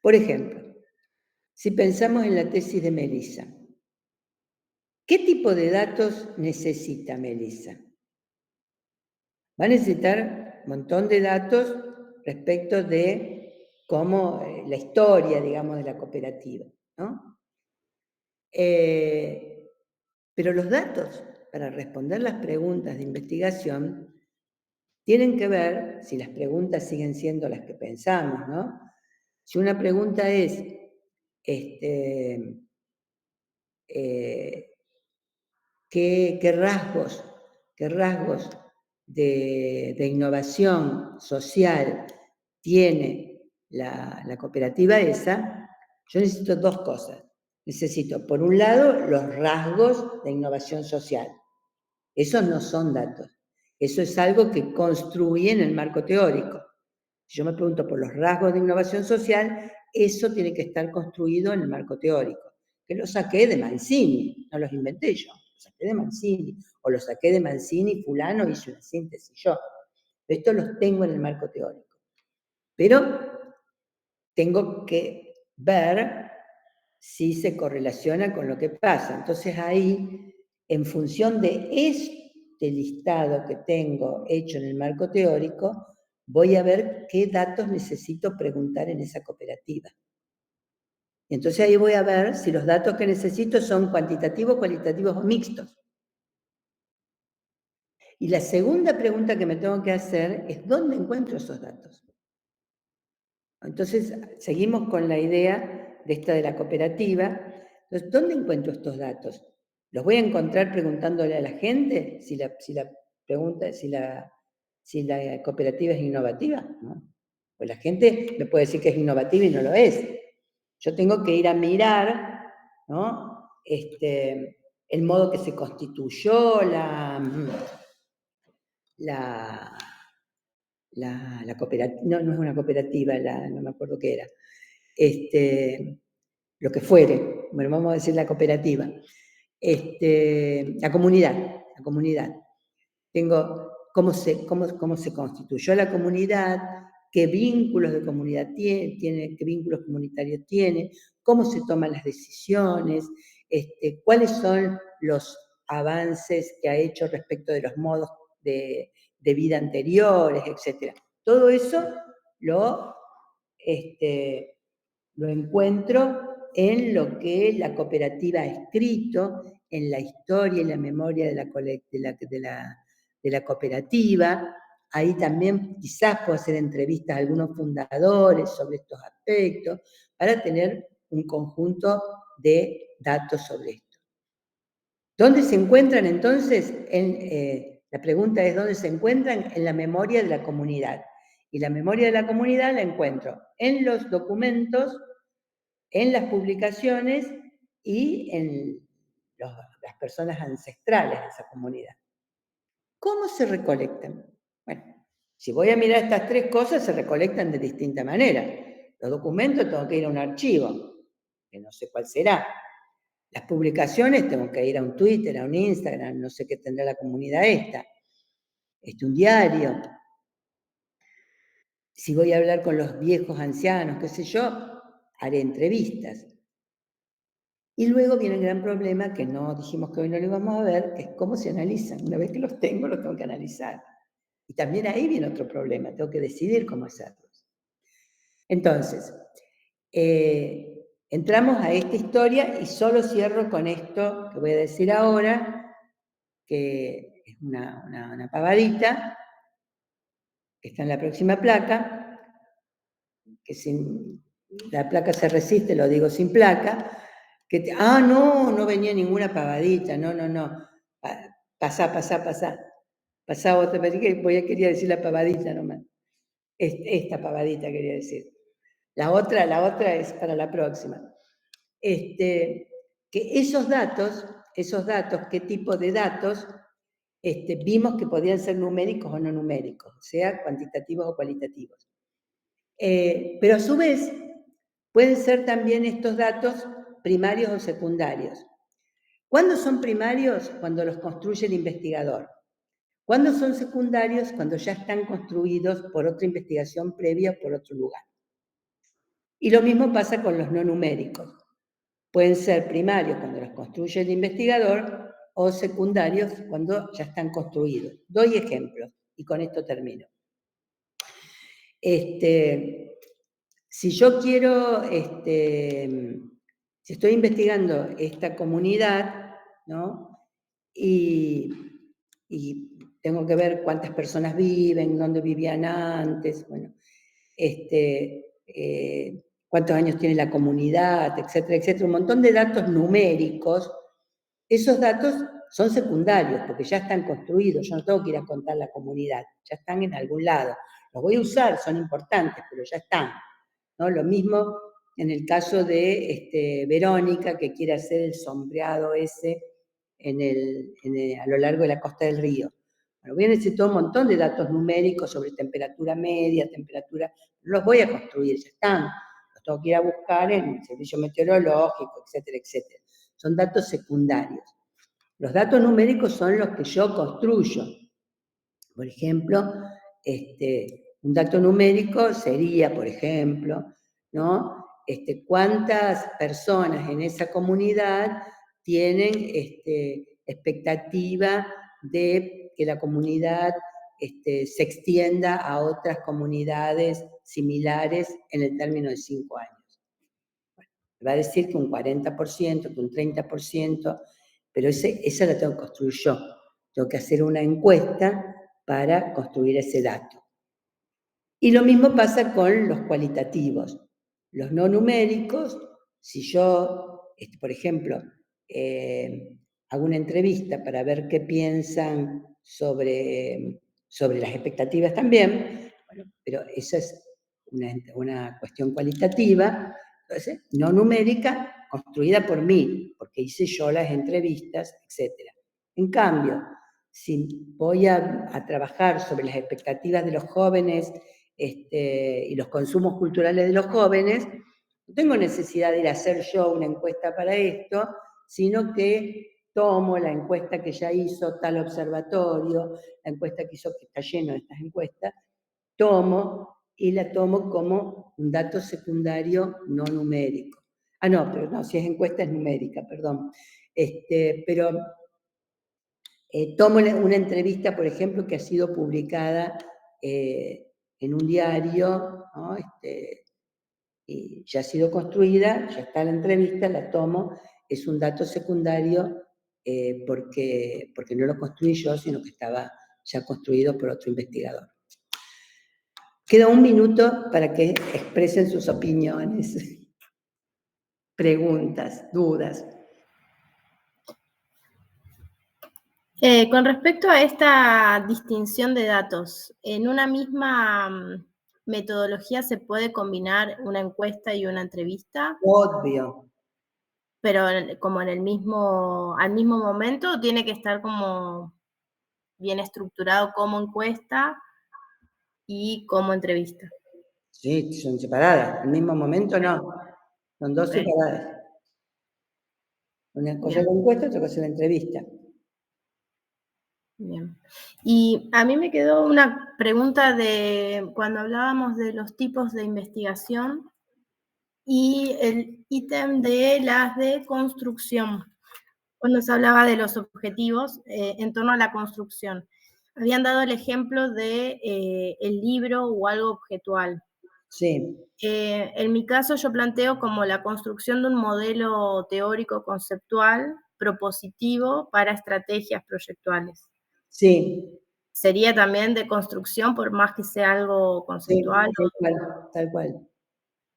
Por ejemplo, si pensamos en la tesis de Melissa, ¿qué tipo de datos necesita Melissa? Va a necesitar un montón de datos respecto de cómo, la historia, digamos, de la cooperativa, ¿no? Pero los datos para responder las preguntas de investigación tienen que ver, si las preguntas siguen siendo las que pensamos, ¿no? Si una pregunta es, ¿qué rasgos de innovación social tiene la cooperativa esa? Yo necesito 2 cosas. Necesito, por un lado, los rasgos de innovación social. Esos no son datos. Eso es algo que construye en el marco teórico. Si yo me pregunto por los rasgos de innovación social, eso tiene que estar construido en el marco teórico, que lo saqué de Mancini, no los inventé yo, lo saqué de Mancini, o lo saqué de Mancini, fulano, hice una síntesis yo. Esto los tengo en el marco teórico. Pero tengo que ver si se correlaciona con lo que pasa. Entonces ahí, en función de este listado que tengo hecho en el marco teórico, voy a ver qué datos necesito preguntar en esa cooperativa. Entonces ahí voy a ver si los datos que necesito son cuantitativos, cualitativos o mixtos. Y la segunda pregunta que me tengo que hacer es, ¿dónde encuentro esos datos? Entonces, seguimos con la idea de esta de la cooperativa. Entonces, ¿dónde encuentro estos datos? ¿Los voy a encontrar preguntándole a la gente si la cooperativa es innovativa? ¿No? Pues la gente me puede decir que es innovativa y no lo es. Yo tengo que ir a mirar, ¿no? El modo que se constituyó la cooperativa, no es una cooperativa, no me acuerdo qué era, lo que fuere, bueno, vamos a decir la cooperativa, la comunidad. Tengo cómo se constituyó la comunidad, qué vínculos de comunidad tiene, qué vínculos comunitarios tiene, cómo se toman las decisiones, cuáles son los avances que ha hecho respecto de los modos de vida anteriores, etc. Todo eso lo encuentro en lo que la cooperativa ha escrito, en la historia y la memoria de la cooperativa. Ahí también quizás puedo hacer entrevistas a algunos fundadores sobre estos aspectos, para tener un conjunto de datos sobre esto. ¿Dónde se encuentran entonces? La pregunta es, ¿dónde se encuentran? En la memoria de la comunidad. Y la memoria de la comunidad la encuentro en los documentos, en las publicaciones y en las personas ancestrales de esa comunidad. ¿Cómo se recolectan? Bueno, si voy a mirar estas tres cosas, se recolectan de distinta manera. Los documentos tengo que ir a un archivo, que no sé cuál será. Las publicaciones tengo que ir a un Twitter, a un Instagram, no sé qué tendrá la comunidad esta. Un diario. Si voy a hablar con los viejos ancianos, qué sé yo, haré entrevistas. Y luego viene el gran problema, que no dijimos que hoy no lo íbamos a ver, que es cómo se analizan. Una vez que los tengo que analizar. Y también ahí viene otro problema, tengo que decidir cómo hacerlos. Entonces, entramos a esta historia y solo cierro con esto que voy a decir ahora, que es una pavadita, que está en la próxima placa, que sin la placa se resiste, lo digo sin placa, no venía ninguna pavadita, no, pasá otra, quería decir la pavadita nomás, esta pavadita quería decir, la otra es para la próxima. Que esos datos, ¿qué tipo de datos? Vimos que podían ser numéricos o no numéricos, o sea, cuantitativos o cualitativos. Pero a su vez, pueden ser también estos datos primarios o secundarios. ¿Cuándo son primarios? Cuando los construye el investigador. ¿Cuándo son secundarios? Cuando ya están construidos por otra investigación previa por otro lugar. Y lo mismo pasa con los no numéricos. Pueden ser primarios cuando los construye el investigador o secundarios cuando ya están construidos. Doy ejemplos y con esto termino. Si yo quiero, si estoy investigando esta comunidad, ¿no? Y tengo que ver cuántas personas viven, dónde vivían antes, bueno, cuántos años tiene la comunidad, etcétera, etcétera, un montón de datos numéricos. Esos datos son secundarios porque ya están construidos, yo no tengo que ir a contar la comunidad, ya están en algún lado. Los voy a usar, son importantes, pero ya están, ¿no? Lo mismo en el caso de Verónica, que quiere hacer el sombreado ese a lo largo de la costa del río. Bueno, voy a necesitar un montón de datos numéricos sobre temperatura media, temperatura, no los voy a construir, ya están. Los tengo que ir a buscar en el servicio meteorológico, etcétera, etcétera. Son datos secundarios. Los datos numéricos son los que yo construyo. Por ejemplo, un dato numérico sería, por ejemplo, ¿no? Cuántas personas en esa comunidad tienen expectativa de que la comunidad se extienda a otras comunidades similares en el término de 5 años. Bueno, va a decir que un 40%, que un 30%, pero esa la tengo que construir yo. Tengo que hacer una encuesta para construir ese dato. Y lo mismo pasa con los cualitativos. Los no numéricos, si yo, por ejemplo, hago una entrevista para ver qué piensan sobre las expectativas también, bueno, pero eso es una cuestión cualitativa, entonces, no numérica, construida por mí, porque hice yo las entrevistas, etc. En cambio, si voy a trabajar sobre las expectativas de los jóvenes y los consumos culturales de los jóvenes, no tengo necesidad de ir a hacer yo una encuesta para esto, sino que tomo la encuesta que ya hizo tal observatorio, la encuesta que hizo, que está lleno de estas encuestas, tomo como un dato secundario no numérico. Ah, no, pero no, si es encuesta es numérica, perdón. Pero tomo una entrevista, por ejemplo, que ha sido publicada en un diario, ¿no? Y ya ha sido construida, ya está la entrevista, la tomo, es un dato secundario porque no lo construí yo, sino que estaba ya construido por otro investigador. Queda un minuto para que expresen sus opiniones, preguntas, dudas. Con respecto a esta distinción de datos, ¿en una misma metodología se puede combinar una encuesta y una entrevista? Obvio. Pero como al mismo momento, tiene que estar como bien estructurado como encuesta y como entrevista. Sí, son separadas. Al mismo momento no. Son dos separadas. Una cosa es la encuesta, otra cosa es la entrevista. Bien. Y a mí me quedó una pregunta de cuando hablábamos de los tipos de investigación y el ítem de las de construcción, cuando se hablaba de los objetivos en torno a la construcción. Habían dado el ejemplo de el libro o algo objetual. Sí. En mi caso yo planteo como la construcción de un modelo teórico conceptual propositivo para estrategias proyectuales. Sí. Sería también de construcción, por más que sea algo conceptual. Sí, tal cual.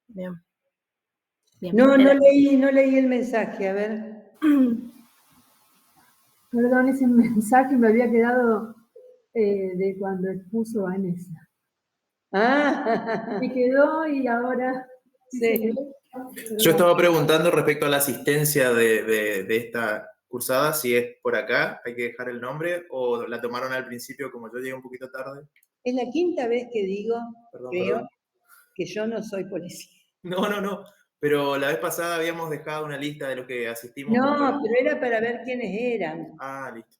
Bien. Bien. No leí el mensaje, a ver. Perdón, ese mensaje me había quedado de cuando expuso Vanessa. Ah. Me quedó y ahora... Sí. Yo estaba preguntando respecto a la asistencia de esta cursada, si es por acá, hay que dejar el nombre, o la tomaron al principio como yo llegué un poquito tarde. Es la quinta vez que digo, Perdón. que yo no soy policía. No, pero la vez pasada habíamos dejado una lista de los que asistimos. No, pero era para ver quiénes eran. Ah, listo.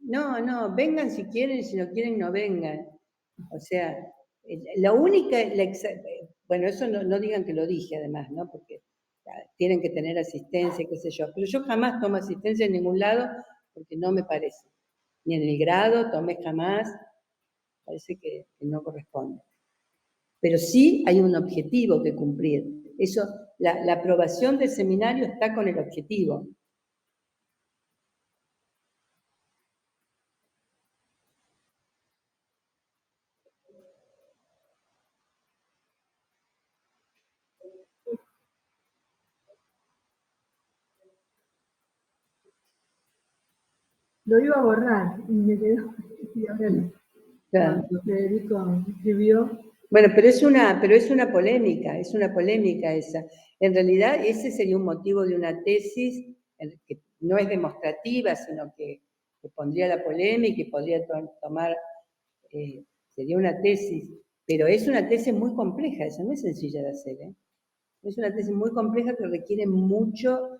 No, vengan si quieren, si no quieren no vengan. O sea, la única, bueno, eso no digan que lo dije además, ¿no? Porque tienen que tener asistencia, qué sé yo. Pero yo jamás tomo asistencia en ningún lado porque no me parece. Ni en el grado tomé jamás, parece que no corresponde. Pero sí hay un objetivo que cumplir. Eso, la aprobación del seminario está con el objetivo. Lo iba a borrar y me quedó. Y ahora Claro. cuando Federico escribió. Bueno, pero es una polémica esa. En realidad, ese sería un motivo de una tesis que no es demostrativa, sino que pondría la polémica y podría tomar, sería una tesis, pero es una tesis muy compleja, esa no es sencilla de hacer, ¿eh? Es una tesis muy compleja que requiere mucho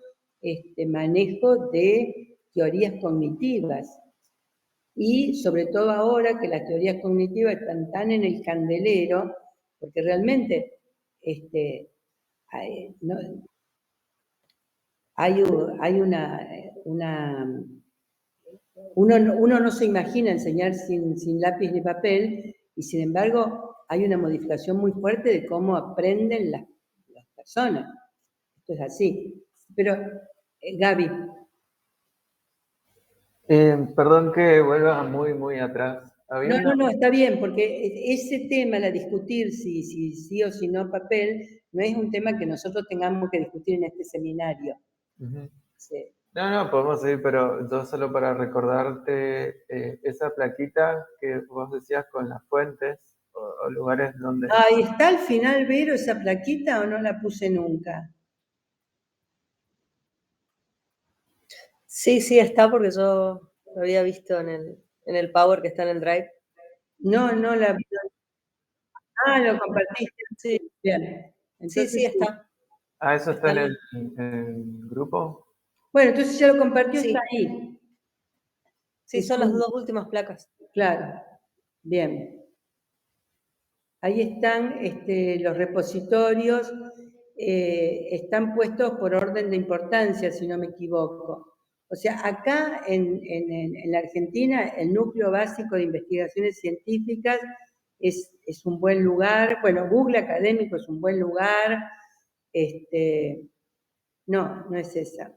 manejo de teorías cognitivas. Y sobre todo ahora que las teorías cognitivas están tan en el candelero, porque realmente uno no se imagina enseñar sin lápiz ni papel, y sin embargo hay una modificación muy fuerte de cómo aprenden las personas. Esto es así. Pero, Gaby. Perdón que vuelva muy atrás había No, una... está bien, porque ese tema, la discutir si sí o si no papel, no es un tema que nosotros tengamos que discutir en este seminario. Ujú. Sí. No, podemos seguir, pero yo solo para recordarte esa plaquita que vos decías con las fuentes o lugares donde... Ahí está al final, Vero, esa plaquita o no la puse nunca. Sí, está porque yo lo había visto en el Power que está en el Drive. No la vi. Ah, lo compartiste. Sí. Bien. Entonces, Sí, está. Ah, ¿eso está Está en el grupo? Bueno, entonces ya lo compartió, Sí. está ahí. Sí, son las 2 últimas placas. Claro, bien. Ahí están los repositorios, están puestos por orden de importancia, si no me equivoco. O sea, acá en la Argentina, el núcleo básico de investigaciones científicas es un buen lugar. Bueno, Google Académico es un buen lugar. No es esa.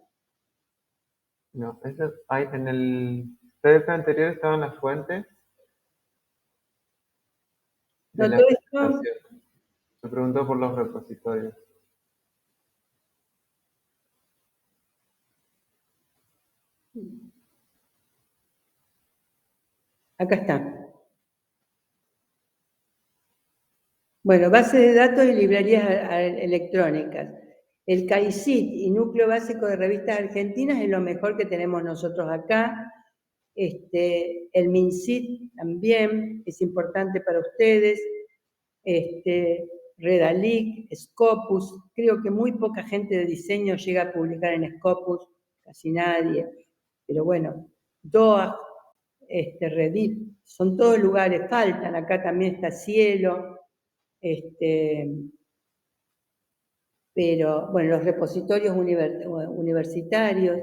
No, en el PDF anterior estaban las fuentes de No, la todo esto, presentación. Me preguntó por los repositorios. acá está. Bueno, base de datos y librerías electrónicas. El CAICIT y Núcleo Básico de Revistas Argentinas es lo mejor que tenemos nosotros acá. El MinCit también es importante para ustedes. Redalic, Scopus. Creo que muy poca gente de diseño llega a publicar en Scopus, casi nadie. Pero bueno, DOA, Reddit, son todos lugares, faltan. Acá también está Cielo. Pero bueno, los repositorios universitarios,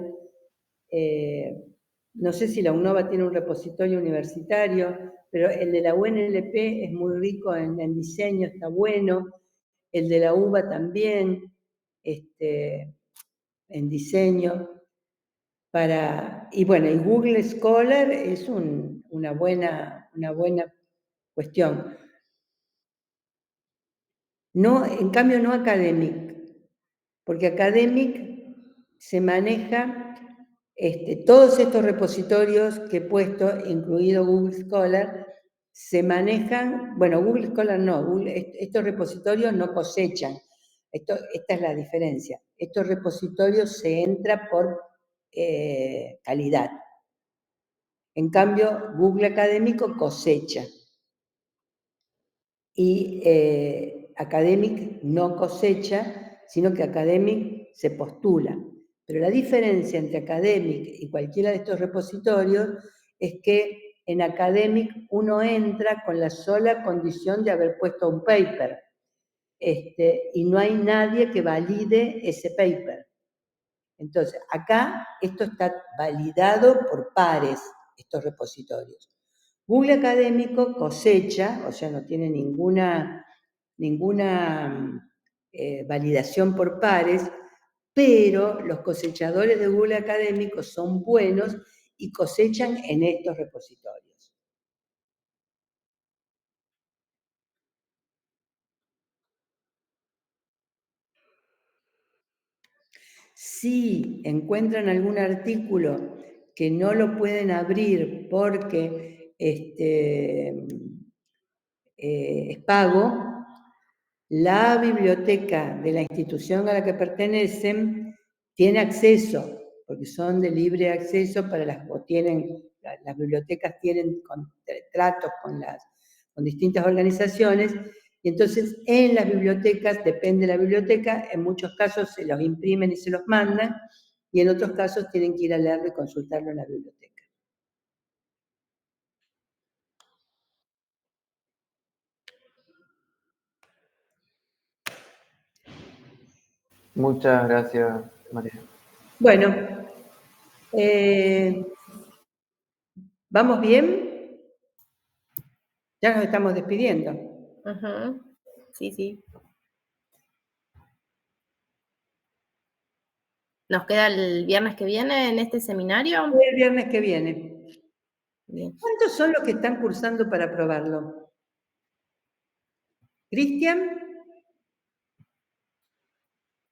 no sé si la UNOVA tiene un repositorio universitario, pero el de la UNLP es muy rico en diseño, está bueno, el de la UBA también, en diseño, y bueno, y Google Scholar es una buena cuestión. No, en cambio no Academic, porque Academic se maneja, todos estos repositorios que he puesto, incluido Google Scholar, se manejan, bueno, Google Scholar no, estos repositorios no cosechan, esta es la diferencia, estos repositorios se entra por calidad. En cambio, Google Académico cosecha. Y Academic no cosecha, sino que Academic se postula. Pero la diferencia entre Academic y cualquiera de estos repositorios es que en Academic uno entra con la sola condición de haber puesto un paper, y no hay nadie que valide ese paper. Entonces, acá esto está validado por pares, estos repositorios. Google Académico cosecha, o sea, no tiene ninguna validación por pares, pero los cosechadores de Google Académico son buenos y cosechan en estos repositorios. Si encuentran algún artículo que no lo pueden abrir porque es pago, la biblioteca de la institución a la que pertenecen tiene acceso, porque son de libre acceso las bibliotecas tienen tratos con distintas organizaciones, y entonces en las bibliotecas, depende de la biblioteca, en muchos casos se los imprimen y se los mandan, y en otros casos tienen que ir a leerlo y consultarlo en la biblioteca. Muchas gracias, María. Bueno, ¿vamos bien? Ya nos estamos despidiendo. Sí. ¿Nos queda el viernes que viene en este seminario? El viernes que viene. Bien. ¿Cuántos son los que están cursando para aprobarlo? ¿Cristian?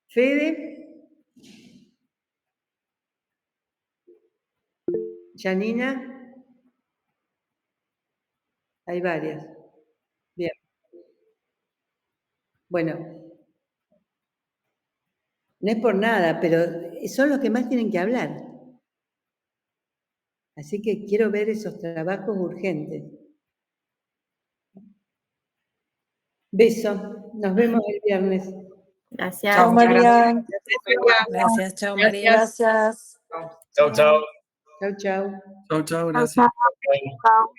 ¿Fede? ¿Janina? Hay varias. Bien. Bueno, no es por nada, pero son los que más tienen que hablar. Así que quiero ver esos trabajos urgentes. Beso. Nos vemos el viernes. Gracias. Chao, María. Gracias, chao María. Gracias. Chau, chau. Chau, chau. Chau, chau, gracias. Chao.